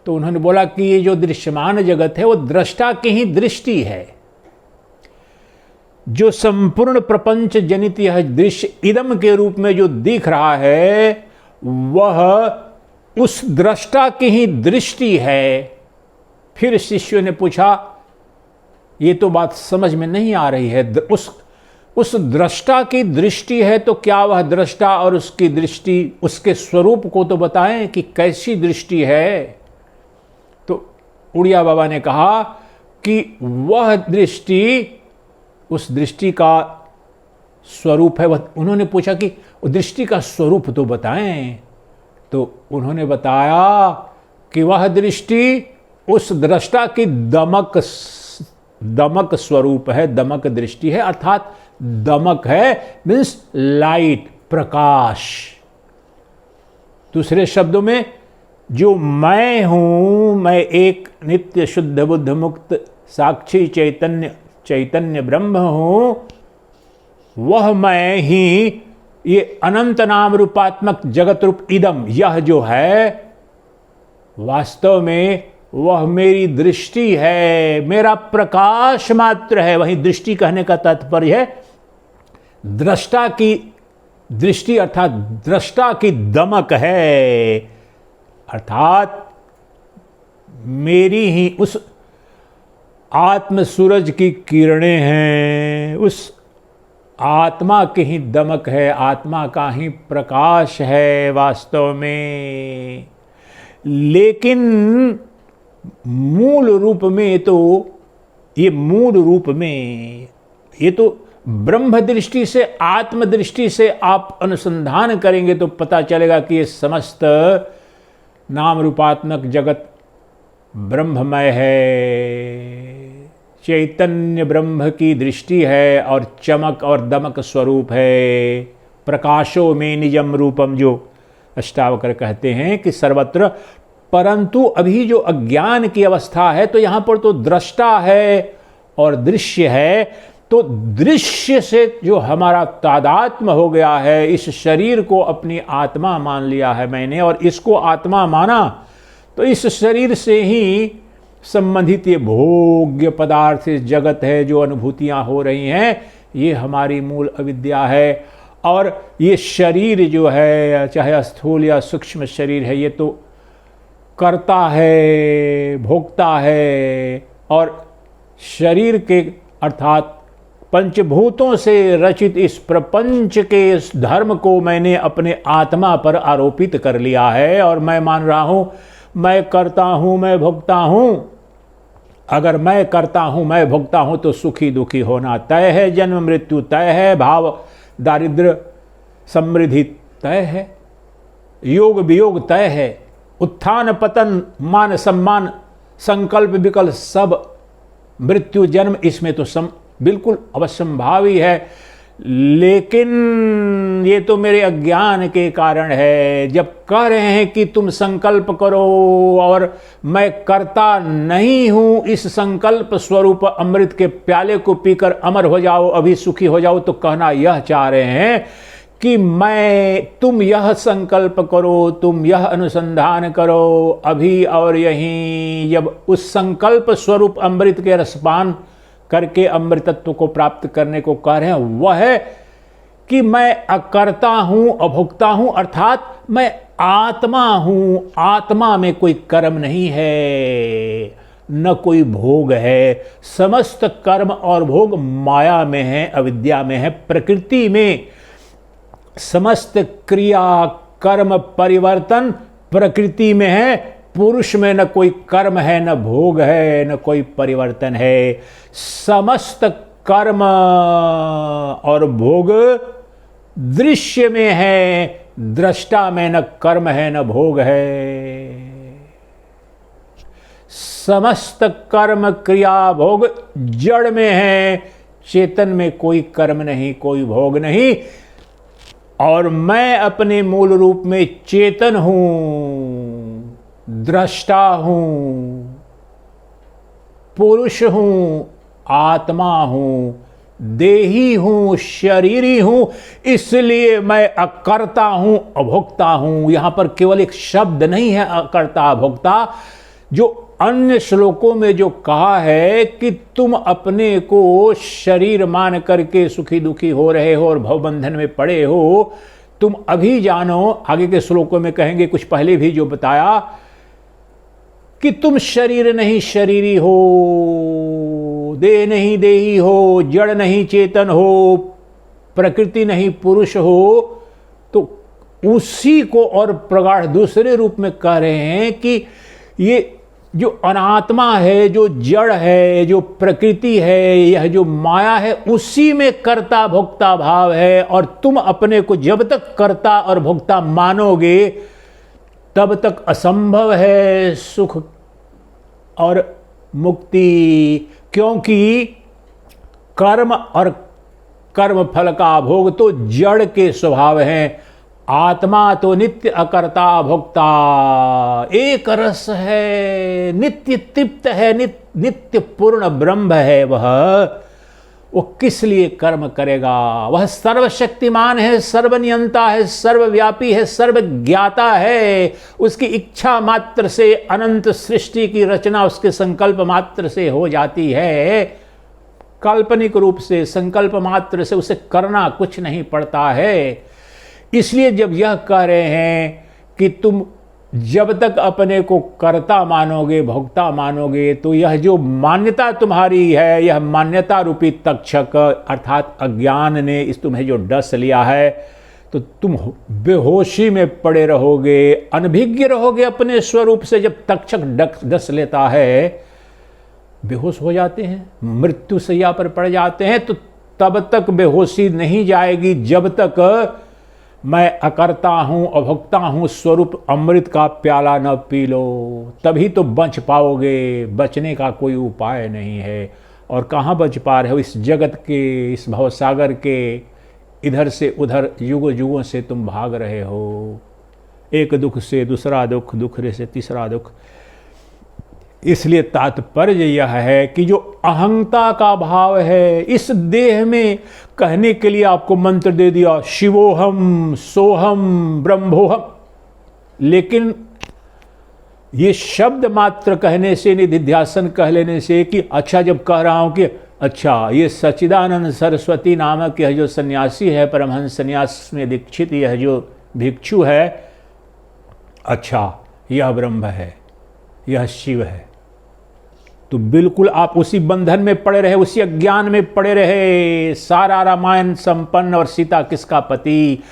तो उन्होंने बोला कि ये जो दृश्यमान जगत है वो दृष्टा की ही दृष्टि है। जो संपूर्ण प्रपंच जनित यह दृश्य इदम के रूप में जो दिख रहा है वह उस दृष्टा की ही दृष्टि है। फिर शिष्यों ने पूछा, ये तो बात समझ में नहीं आ रही है। उस दृष्टा की दृष्टि है तो क्या वह दृष्टा और उसकी दृष्टि, उसके स्वरूप को तो बताएं कि कैसी दृष्टि है। तो उड़िया बाबा ने कहा कि वह दृष्टि उस दृष्टि का स्वरूप है। उन्होंने पूछा कि दृष्टि का स्वरूप तो बताएं। तो उन्होंने बताया कि वह दृष्टि उस दृष्टा की दमक स्वरूप है, दमक दृष्टि है। अर्थात दमक है मीन्स लाइट, प्रकाश। दूसरे शब्दों में, जो मैं हूं, मैं एक नित्य शुद्ध बुद्ध मुक्त साक्षी चैतन्य ब्रह्म हूं, वह मैं ही ये अनंत नाम रूपात्मक जगत रूप इदम, यह जो है वास्तव में वह मेरी दृष्टि है, मेरा प्रकाश मात्र है। वही दृष्टि कहने का तात्पर्य है दृष्टा की दृष्टि, अर्थात दृष्टा की दमक है। अर्थात मेरी ही उस आत्म सूरज की किरणें हैं, उस आत्मा की ही दमक है, आत्मा का ही प्रकाश है वास्तव में। लेकिन मूल रूप में तो ये तो ब्रह्म दृष्टि से, आत्म दृष्टि से आप अनुसंधान करेंगे तो पता चलेगा कि ये समस्त नाम रूपात्मक जगत ब्रह्ममय है, चैतन्य ब्रह्म की दृष्टि है और चमक और दमक स्वरूप है। प्रकाशो में निजम रूपम, जो अष्टावक्र कहते हैं कि सर्वत्र, परंतु अभी जो अज्ञान की अवस्था है तो यहां पर तो दृष्टा है और दृश्य है। तो दृश्य से जो हमारा तादात्म्य हो गया है, इस शरीर को अपनी आत्मा मान लिया है मैंने और इसको आत्मा माना, तो इस शरीर से ही संबंधित ये भोग्य पदार्थ जगत है, जो अनुभूतियां हो रही हैं, ये हमारी मूल अविद्या है। और ये शरीर जो है, चाहे स्थूल या सूक्ष्म शरीर है, ये तो कर्ता है, भोक्ता है। और शरीर के अर्थात पंचभूतों से रचित इस प्रपंच के इस धर्म को मैंने अपने आत्मा पर आरोपित कर लिया है और मैं मान रहा हूं मैं करता हूं, मैं भोगता हूं। अगर मैं करता हूं, मैं भोगता हूं तो सुखी दुखी होना तय है, जन्म मृत्यु तय है, भाव दारिद्र्य समृद्धि तय है, योग वियोग तय है, उत्थान पतन मान सम्मान संकल्प विकल्प सब, मृत्यु जन्म, इसमें तो बिल्कुल अवश्यंभावी है। लेकिन ये तो मेरे अज्ञान के कारण है। जब कह रहे हैं कि तुम संकल्प करो और मैं करता नहीं हूं, इस संकल्प स्वरूप अमृत के प्याले को पीकर अमर हो जाओ, अभी सुखी हो जाओ, तो कहना यह चाह रहे हैं कि तुम यह संकल्प करो, तुम यह अनुसंधान करो अभी और यहीं। जब उस संकल्प स्वरूप अमृत के रसपान करके अमृतत्व को प्राप्त करने को कह रहे हैं, वह है कि मैं अकर्ता हूं, अभोक्ता हूं, अर्थात मैं आत्मा हूं। आत्मा में कोई कर्म नहीं है, न कोई भोग है। समस्त कर्म और भोग माया में है, अविद्या में है, प्रकृति में। समस्त क्रिया कर्म परिवर्तन प्रकृति में है, पुरुष में न कोई कर्म है, न भोग है, न कोई परिवर्तन है। समस्त कर्म और भोग दृश्य में है, दृष्टा में न कर्म है न भोग है। समस्त कर्म क्रिया भोग जड़ में है, चेतन में कोई कर्म नहीं, कोई भोग नहीं। और मैं अपने मूल रूप में चेतन हूं, दृष्टा हूं, पुरुष हूं, आत्मा हूं, देही हूं, शरीरी हूं। इसलिए मैं अकर्ता हूं, अभोक्ता हूं। यहां पर केवल एक शब्द नहीं है अकर्ता अभोक्ता, जो अन्य श्लोकों में जो कहा है कि तुम अपने को शरीर मान करके सुखी दुखी हो रहे हो और भवबंधन में पड़े हो। तुम अभी जानो, आगे के श्लोकों में कहेंगे, कुछ पहले भी जो बताया कि तुम शरीर नहीं शरीरी हो, देह नहीं देही हो, जड़ नहीं चेतन हो, प्रकृति नहीं पुरुष हो। तो उसी को और प्रगाढ़ दूसरे रूप में कह रहे हैं कि ये जो अनात्मा है, जो जड़ है, जो प्रकृति है, यह जो माया है, उसी में कर्ता भोक्ता भाव है। और तुम अपने को जब तक कर्ता और भोक्ता मानोगे तब तक असंभव है सुख और मुक्ति, क्योंकि कर्म और कर्म फल का भोग तो जड़ के स्वभाव हैं। आत्मा तो नित्य अकर्ता भोक्ता, एक रस है, नित्य तृप्त है, नित्य पूर्ण ब्रह्म है। वो किस लिए कर्म करेगा? वह सर्वशक्तिमान है, सर्वनियंता है, सर्वव्यापी है, सर्वज्ञाता है। उसकी इच्छा मात्र से अनंत सृष्टि की रचना उसके संकल्प मात्र से हो जाती है। काल्पनिक रूप से संकल्प मात्र से उसे करना कुछ नहीं पड़ता है। इसलिए जब यह कह रहे हैं कि तुम जब तक अपने को कर्ता मानोगे, भोक्ता मानोगे, तो यह जो मान्यता तुम्हारी है, यह मान्यता रूपी तक्षक अर्थात अज्ञान ने इस तुम्हें जो डस लिया है, तो तुम बेहोशी में पड़े रहोगे, अनभिज्ञ रहोगे अपने स्वरूप से। जब तक्षक डस लेता है, बेहोश हो जाते हैं, मृत्यु शैया पर पड़ जाते हैं, तो तब तक बेहोशी नहीं जाएगी जब तक मैं अकर्ता हूं, अभोक्ता हूं स्वरूप अमृत का प्याला न पी लो। तभी तो बच पाओगे, बचने का कोई उपाय नहीं है। और कहाँ बच पा रहे हो? इस जगत के, इस भवसागर के इधर से उधर युगों युगों से तुम भाग रहे हो, एक दुख से दूसरा दुख, दूसरे से तीसरा दुख। इसलिए तात्पर्य यह है कि जो अहंता का भाव है इस देह में, कहने के लिए आपको मंत्र दे दिया शिवोहम, सोहम, ब्रह्मोहम, लेकिन ये शब्द मात्र कहने से, निधिध्यासन कह लेने से कि अच्छा, जब कह रहा हूं कि अच्छा ये सच्चिदानंद सरस्वती नामक यह जो सन्यासी है, परमहंस सन्यास में दीक्षित यह जो भिक्षु है, अच्छा यह ब्रह्म है, यह शिव है, तो बिल्कुल आप उसी बंधन में पड़े रहे, उसी अज्ञान में पड़े रहे। सारा रामायण संपन्न और सीता किसका पति।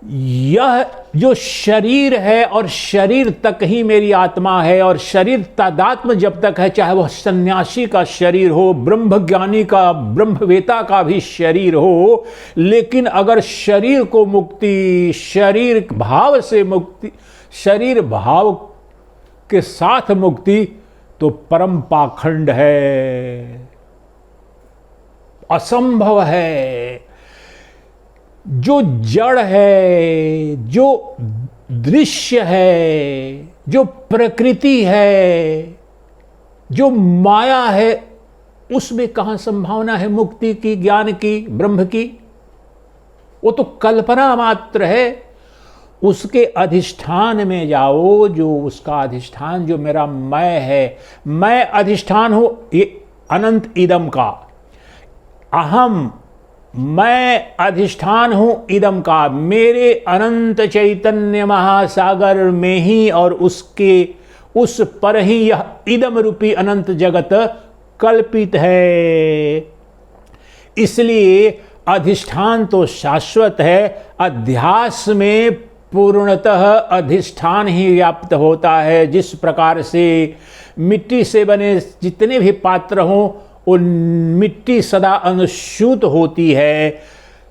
यह जो शरीर है और शरीर तक ही मेरी आत्मा है, और शरीर तादात्म्य जब तक है, चाहे वह सन्यासी का शरीर हो, ब्रह्मज्ञानी का, ब्रह्मवेता का भी शरीर हो, लेकिन अगर शरीर को मुक्ति, शरीर भाव से मुक्ति, शरीर भाव के साथ मुक्ति, तो परम पाखंड है, असंभव है। जो जड़ है, जो दृश्य है, जो प्रकृति है, जो माया है, उसमें कहां संभावना है मुक्ति की, ज्ञान की, ब्रह्म की? वो तो कल्पना मात्र है। उसके अधिष्ठान में जाओ, जो उसका अधिष्ठान, जो मेरा मैं है, मैं अधिष्ठान हूं ये अनंत इदम का, अहम, मैं अधिष्ठान हूं इदम का, मेरे अनंत चैतन्य महासागर में ही और उसके उस पर ही यह इदम रूपी अनंत जगत कल्पित है। इसलिए अधिष्ठान तो शाश्वत है। अध्यास में पूर्णतः अधिष्ठान ही व्याप्त होता है। जिस प्रकार से मिट्टी से बने जितने भी पात्र हों, वो मिट्टी सदा अनुस्यूत होती है।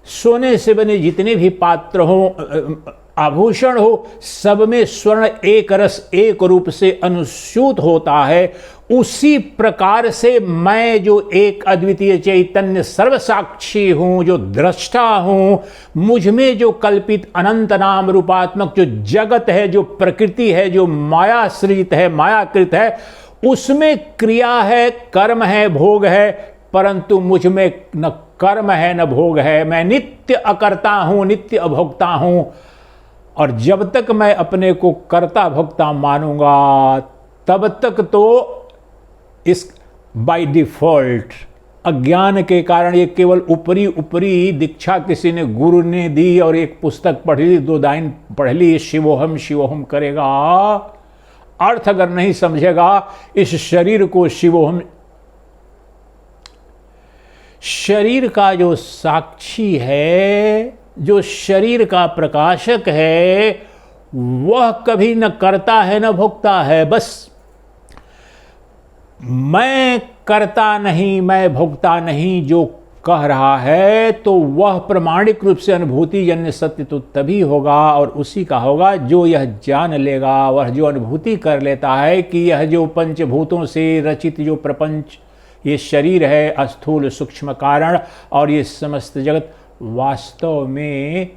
सोने से बने जितने भी पात्र हों, आभूषण हो, सब में स्वर्ण एक रस एक रूप से अनुस्यूत होता है। उसी प्रकार से मैं जो एक अद्वितीय चैतन्य सर्वसाक्षी हूं, जो दृष्टा हूं, मुझ में जो कल्पित अनंत नाम रूपात्मक जो जगत है, जो प्रकृति है, जो मायाश्रित है, मायाकृत है, उसमें क्रिया है, कर्म है, भोग है, परंतु मुझ में न कर्म है न भोग है। मैं नित्य अकर्ता हूं, नित्य अभोक्ता हूं। और जब तक मैं अपने को कर्ता भोक्ता मानूंगा, तब तक तो इस बाय डिफॉल्ट अज्ञान के कारण ये केवल ऊपरी ऊपरी दीक्षा किसी ने गुरु ने दी और एक पुस्तक पढ़ ली, 2 लाइन पढ़ ली, शिवोहम शिवोहम करेगा। अर्थ अगर नहीं समझेगा इस शरीर को शिवोहम, शरीर का जो साक्षी है, जो शरीर का प्रकाशक है, वह कभी न करता है न भोगता है। बस मैं करता नहीं, मैं भोगता नहीं जो कह रहा है, तो वह प्रमाणिक रूप से अनुभूति जन्य सत्य तो तभी होगा और उसी का होगा जो यह जान लेगा, वह जो अनुभूति कर लेता है कि यह जो पंचभूतों से रचित जो प्रपंच, ये शरीर है, अस्थूल सूक्ष्म कारण, और ये समस्त जगत वास्तव में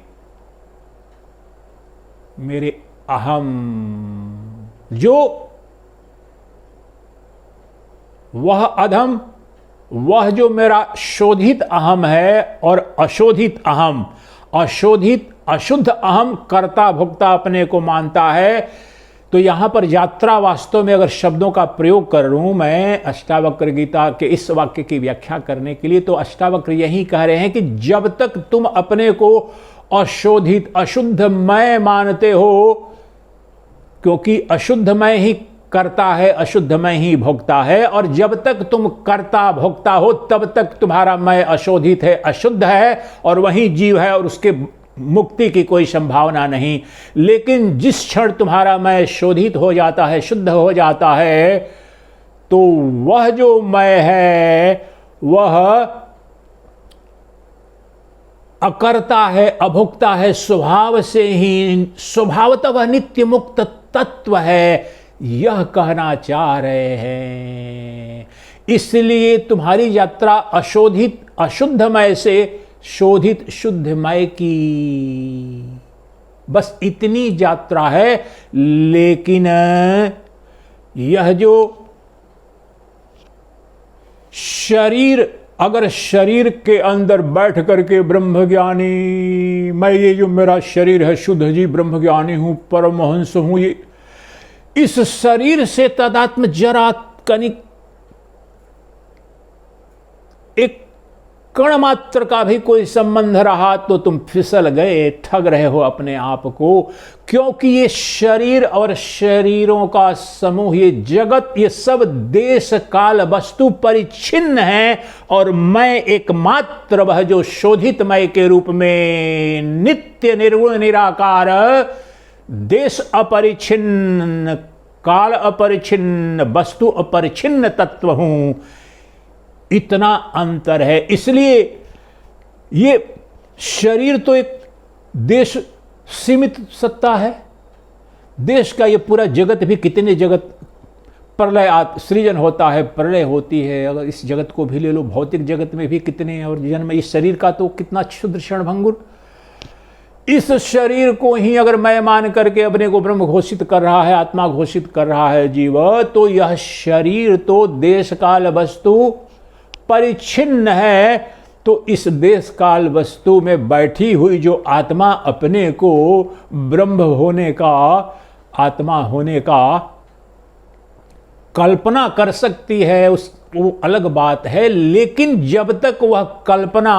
मेरे अहम, जो वह अधम, वह जो मेरा शोधित अहम है, और अशोधित अहम, अशोधित अशुद्ध अहम कर्ता भोक्ता अपने को मानता है। तो यहां पर यात्रा वास्तव में अगर शब्दों का प्रयोग कर लूं मैं अष्टावक्र गीता के इस वाक्य की व्याख्या करने के लिए, तो अष्टावक्र यही कह रहे हैं कि जब तक तुम अपने को अशोधित अशुद्ध मैं मानते हो, क्योंकि अशुद्ध मैं ही करता है, अशुद्ध मैं ही भोगता है, और जब तक तुम करता भोगता हो तब तक तुम्हारा मैं अशोधित है, अशुद्ध है, और वही जीव है और उसके मुक्ति की कोई संभावना नहीं। लेकिन जिस क्षण तुम्हारा मैं शोधित हो जाता है, शुद्ध हो जाता है, तो वह जो मैं है वह अकर्ता है, अभोक्ता है, स्वभाव से ही, स्वभावतः वह नित्य मुक्त तत्व है, यह कहना चाह रहे हैं। इसलिए तुम्हारी यात्रा अशोधित अशुद्धमय से शोधित शुद्धमय की, बस इतनी यात्रा है। लेकिन यह जो शरीर, अगर शरीर के अंदर बैठ करके ब्रह्मज्ञानी, मैं ये जो मेरा शरीर है शुद्ध जी ब्रह्मज्ञानी हूं, परमहंस हूं, ये इस शरीर से तदात्म जरा कनिक एक कण मात्र का भी कोई संबंध रहा तो तुम फिसल गए, ठग रहे हो अपने आप को। क्योंकि ये शरीर और शरीरों का समूह, ये जगत, ये सब देश काल वस्तु परिच्छिन्न है, और मैं एकमात्र वह जो शोधित मय के रूप में नित्य निर्गुण निराकार, देश अपरिच्छिन्न, काल अपरिच्छिन्न, वस्तु अपरिच्छिन्न तत्व हूं। इतना अंतर है। इसलिए ये शरीर तो एक देश सीमित सत्ता है, देश का ये पूरा जगत भी, कितने जगत प्रलय सृजन होता है, प्रलय होती है। अगर इस जगत को भी ले लो, भौतिक जगत में भी कितने, और जन्म इस शरीर का तो कितना क्षुद्र क्षणभंगुर। इस शरीर को ही अगर मैं मान करके अपने को ब्रह्म घोषित कर रहा है, आत्मा घोषित कर रहा है जीव, तो यह शरीर तो देश काल वस्तु परिच्छिन्न है। तो इस देश काल वस्तु में बैठी हुई जो आत्मा अपने को ब्रह्म होने का, आत्मा होने का कल्पना कर सकती है, वो अलग बात है। लेकिन जब तक वह कल्पना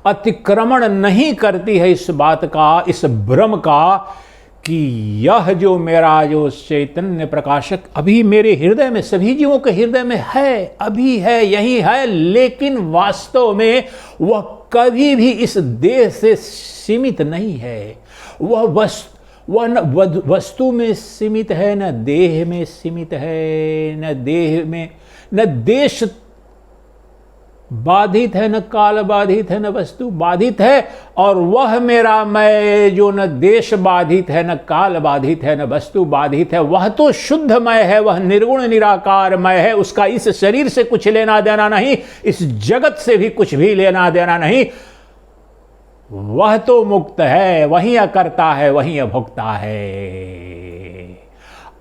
अतिक्रमण नहीं करती है इस बात का, इस भ्रम का, कि यह जो मेरा जो चैतन्य प्रकाशक अभी मेरे हृदय में, सभी जीवों के हृदय में है, अभी है, यही है, लेकिन वास्तव में वह कभी भी इस देह से सीमित नहीं है। वह न वस्तु में सीमित है, न देह में सीमित है, न देह में, न देश बाधित है, न काल बाधित है, न वस्तु बाधित है। और वह मेरा मैं जो न देश बाधित है, न काल बाधित है, न वस्तु बाधित है, वह तो शुद्धमय है, वह निर्गुण निराकारमय है। उसका इस शरीर से कुछ लेना देना नहीं, इस जगत से भी कुछ भी लेना देना नहीं। वह तो मुक्त है, वही अकर्ता है, वही अभोक्ता है।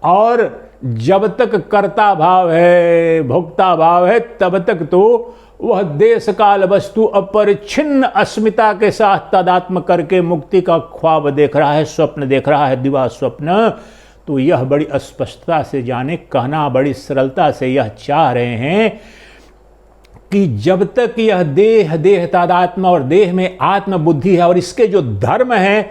और जब तक कर्ता भाव है, भोक्ता भाव है, तब तक तो वह देश काल वस्तु अपरिच्छिन्न अस्मिता के साथ तादात्म्य करके मुक्ति का ख्वाब देख रहा है, स्वप्न देख रहा है, दिवा स्वप्न। तो यह बड़ी स्पष्टता से जाने, कहना बड़ी सरलता से यह चाह रहे हैं कि जब तक यह देह तादात्म्य और देह में आत्म बुद्धि है, और इसके जो धर्म है,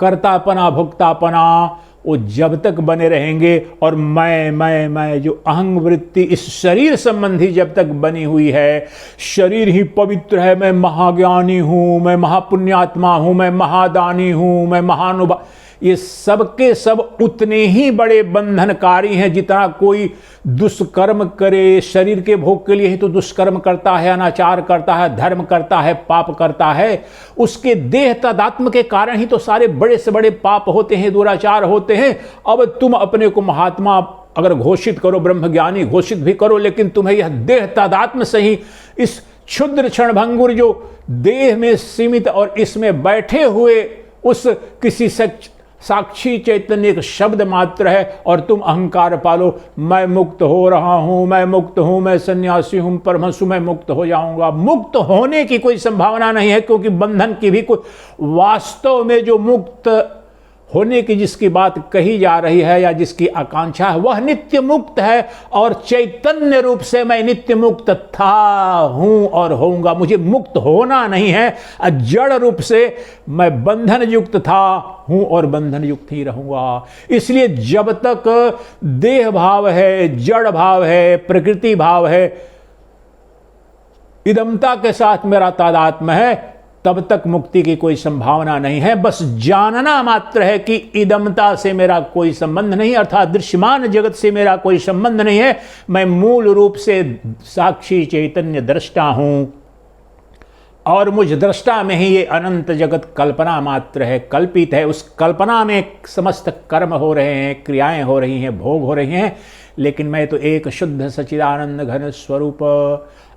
कर्तापना भोक्तापना, वो जब तक बने रहेंगे, और मैं जो अहंग वृत्ति इस शरीर संबंधी जब तक बनी हुई है, शरीर ही पवित्र है, मैं महाज्ञानी हूं, मैं महापुण्यात्मा हूं, मैं महादानी हूं, मैं महानुभाव, ये सबके सब उतने ही बड़े बंधनकारी हैं जितना कोई दुष्कर्म करे। शरीर के भोग के लिए ही तो दुष्कर्म करता है, अनाचार करता है, धर्म करता है, पाप करता है। उसके देह तदात्म के कारण ही तो सारे बड़े से बड़े पाप होते हैं, दुराचार होते हैं। अब तुम अपने को महात्मा अगर घोषित करो, ब्रह्मज्ञानी घोषित भी करो, लेकिन तुम्हें यह देह तादात्म्य से ही, इस क्षुद्र क्षणभंगुर जो देह में सीमित और इसमें बैठे हुए उस किसी साक्षी चैतन्य एक शब्द मात्र है, और तुम अहंकार पालो, मैं मुक्त हो रहा हूं, मैं मुक्त हूं, मैं सन्यासी हूं, परमहंस, मैं मुक्त हो जाऊंगा। मुक्त होने की कोई संभावना नहीं है, क्योंकि बंधन की भी कोई, वास्तव में जो मुक्त होने की जिसकी बात कही जा रही है या जिसकी आकांक्षा है, वह नित्य मुक्त है। और चैतन्य रूप से मैं नित्य मुक्त था, हूं और होऊंगा। मुझे मुक्त होना नहीं है। जड़ रूप से मैं बंधन युक्त था, हूं और बंधन युक्त ही रहूंगा। इसलिए जब तक देह भाव है, जड़ भाव है, प्रकृति भाव है, इदमता के साथ मेरा तादात्म्य है, तब तक मुक्ति की कोई संभावना नहीं है। बस जानना मात्र है कि इदमता से मेरा कोई संबंध नहीं, अर्थात दृश्यमान जगत से मेरा कोई संबंध नहीं है। मैं मूल रूप से साक्षी चैतन्य दृष्टा हूं और मुझ दृष्टा में ही ये अनंत जगत कल्पना मात्र है, कल्पित है। उस कल्पना में समस्त कर्म हो रहे हैं, क्रियाएं हो रही हैं, भोग हो रही हैं, लेकिन मैं तो एक शुद्ध सच्चिदानंद घन स्वरूप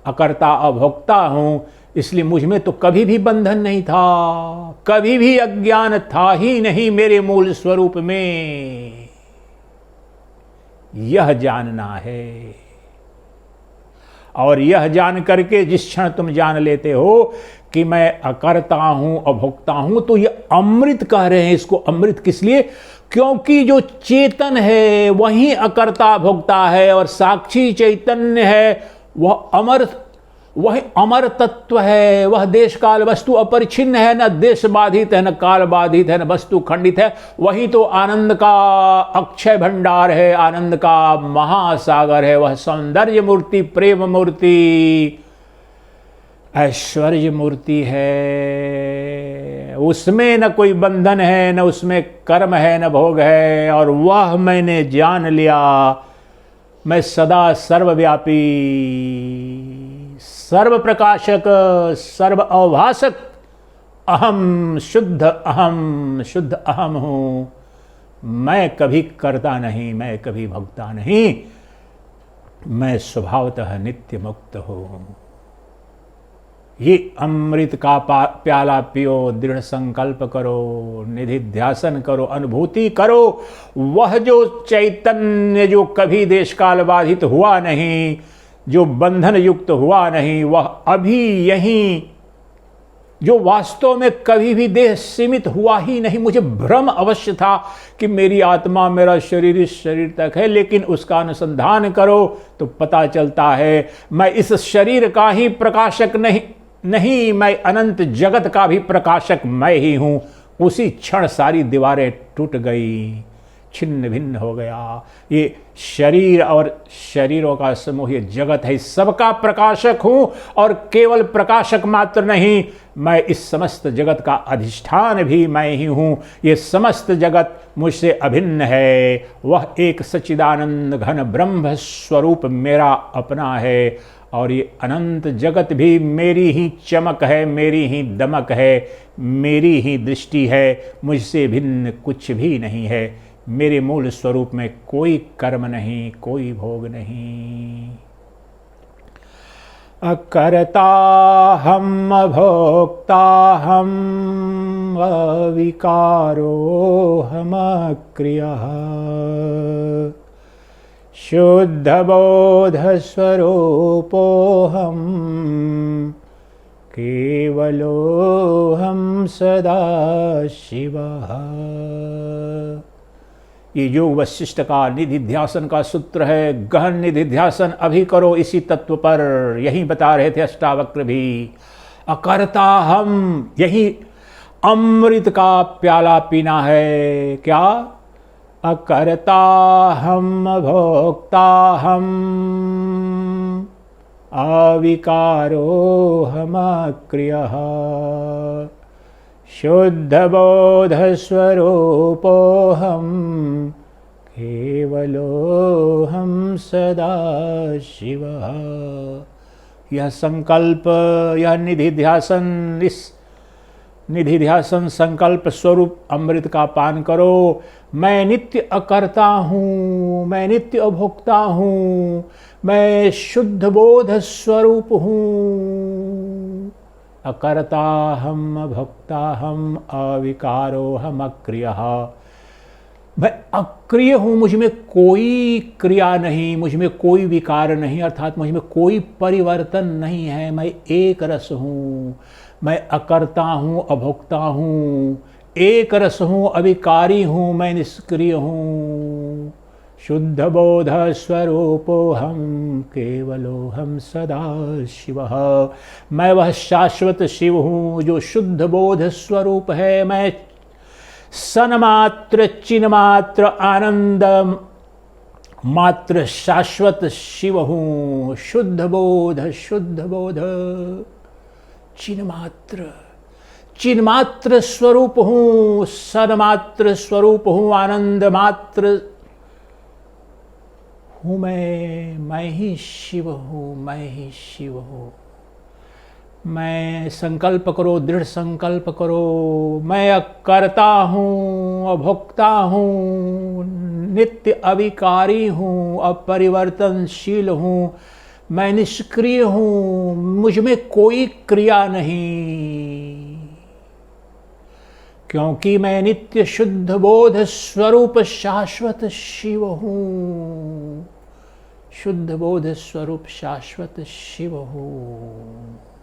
अकर्ता अभोक्ता हूं। इसलिए मुझ में तो कभी भी बंधन नहीं था, कभी भी अज्ञान था ही नहीं मेरे मूल स्वरूप में। यह जानना है, और यह जान करके जिस क्षण तुम जान लेते हो कि मैं अकर्ता हूं अभोक्ता हूं, तो यह अमृत कह रहे हैं। इसको अमृत किस लिए? क्योंकि जो चेतन है वही अकर्ता भोक्ता है, और साक्षी चैतन्य है वह अमर तत्व है। वह देश काल वस्तु अपरिछिन्न है, न देश बाधित है, न काल बाधित है, न वस्तु खंडित है। वही तो आनंद का अक्षय भंडार है, आनंद का महासागर है। वह सौंदर्य मूर्ति, प्रेम मूर्ति, ऐश्वर्य मूर्ति है। उसमें न कोई बंधन है, न उसमें कर्म है, न भोग है। और वह मैंने जान लिया। मैं सदा सर्वव्यापी, सर्व प्रकाशक, सर्व अवभासक अहम शुद्ध अहम हूं। मैं कभी करता नहीं, मैं कभी भोगता नहीं, मैं स्वभावतः नित्य मुक्त हूं। ये अमृत का प्याला पियो, दृढ़ संकल्प करो, निधि ध्यासन करो, अनुभूति करो। वह जो चैतन्य जो कभी देश काल बाधित हुआ नहीं, जो बंधन युक्त हुआ नहीं, वह अभी यहीं, जो वास्तव में कभी भी देह सीमित हुआ ही नहीं। मुझे भ्रम अवश्य था कि मेरी आत्मा, मेरा शरीर इस शरीर तक है, लेकिन उसका अनुसंधान करो तो पता चलता है मैं इस शरीर का ही प्रकाशक नहीं, मैं अनंत जगत का भी प्रकाशक मैं ही हूं। उसी क्षण सारी दीवारें टूट गई, छिन्न भिन्न हो गया। ये शरीर और शरीरों का समूह, ये जगत है, सबका प्रकाशक हूं। और केवल प्रकाशक मात्र नहीं, मैं इस समस्त जगत का अधिष्ठान भी मैं ही हूं। ये समस्त जगत मुझसे अभिन्न है। वह एक सच्चिदानंद घन ब्रह्म स्वरूप मेरा अपना है, और ये अनंत जगत भी मेरी ही चमक है, मेरी ही दमक है, मेरी ही दृष्टि है। मुझसे भिन्न कुछ भी नहीं है। मेरे मूल स्वरूप में कोई कर्म नहीं, कोई भोग नहीं। अकर्ता हम अभोक्ता हम, अविकारो हम अक्रियः, शुद्ध बोध स्वरूपो हम, केवलो हम सदा शिवः। ये योग वशिष्ठ का निधि ध्यासन का सूत्र है। गहन निधि ध्यासन अभी करो इसी तत्व पर। यही बता रहे थे अष्टावक्र भी। अकर्ता हम, यही अमृत का प्याला पीना है। क्या? अकर्ता हम भोक्ता हम, अविकारो हम अक्रियः, शुद्ध बोध स्वरूपो हम, केवलो हम सदा शिवः। यह संकल्प, यह निधि ध्यासन, इस निधि ध्यासन संकल्प स्वरूप अमृत का पान करो। मैं नित्य अकर्ता हूँ, मैं नित्य अभोक्ता हूँ, मैं शुद्ध बोध स्वरूप हूँ। अकर्ता हम अभोक्ता हम, अविकारो हम अक्रियः। मैं अक्रिय हूँ, मुझ में कोई क्रिया नहीं, मुझ में कोई विकार नहीं, अर्थात मुझ में कोई परिवर्तन नहीं है। मैं एक रस हूँ। मैं अकर्ता हूँ, अभोक्ता हूँ, एक रस हूँ, अविकारी हूँ, मैं निष्क्रिय हूँ। शुद्ध बोध स्वरूपो हम, केवलो हम सदा शिवः। मैं वह शाश्वत शिव हूँ जो शुद्ध बोध स्वरूप है। मैं सन्मात्र, चिन्मात्र, आनंद मात्र शाश्वत शिव हूँ। शुद्ध बोध, चिन्मात्र, चिन्मात्र स्वरूप हूं, सन्मात्र स्वरूप हूं, आनंद मात्र हूं मैं ही शिव हूं, मैं ही शिव हूं। मैं संकल्प करो, दृढ़ संकल्प करो, मैं अकर्ता हूं, अभोक्ता हूं, नित्य अविकारी हूं, अपरिवर्तनशील हूं, मैं निष्क्रिय हूं, मुझ में कोई क्रिया नहीं, क्योंकि मैं नित्य शुद्ध बोध स्वरूप शाश्वत शिव हूं, शुद्ध बोध स्वरूप शाश्वत शिव हूं।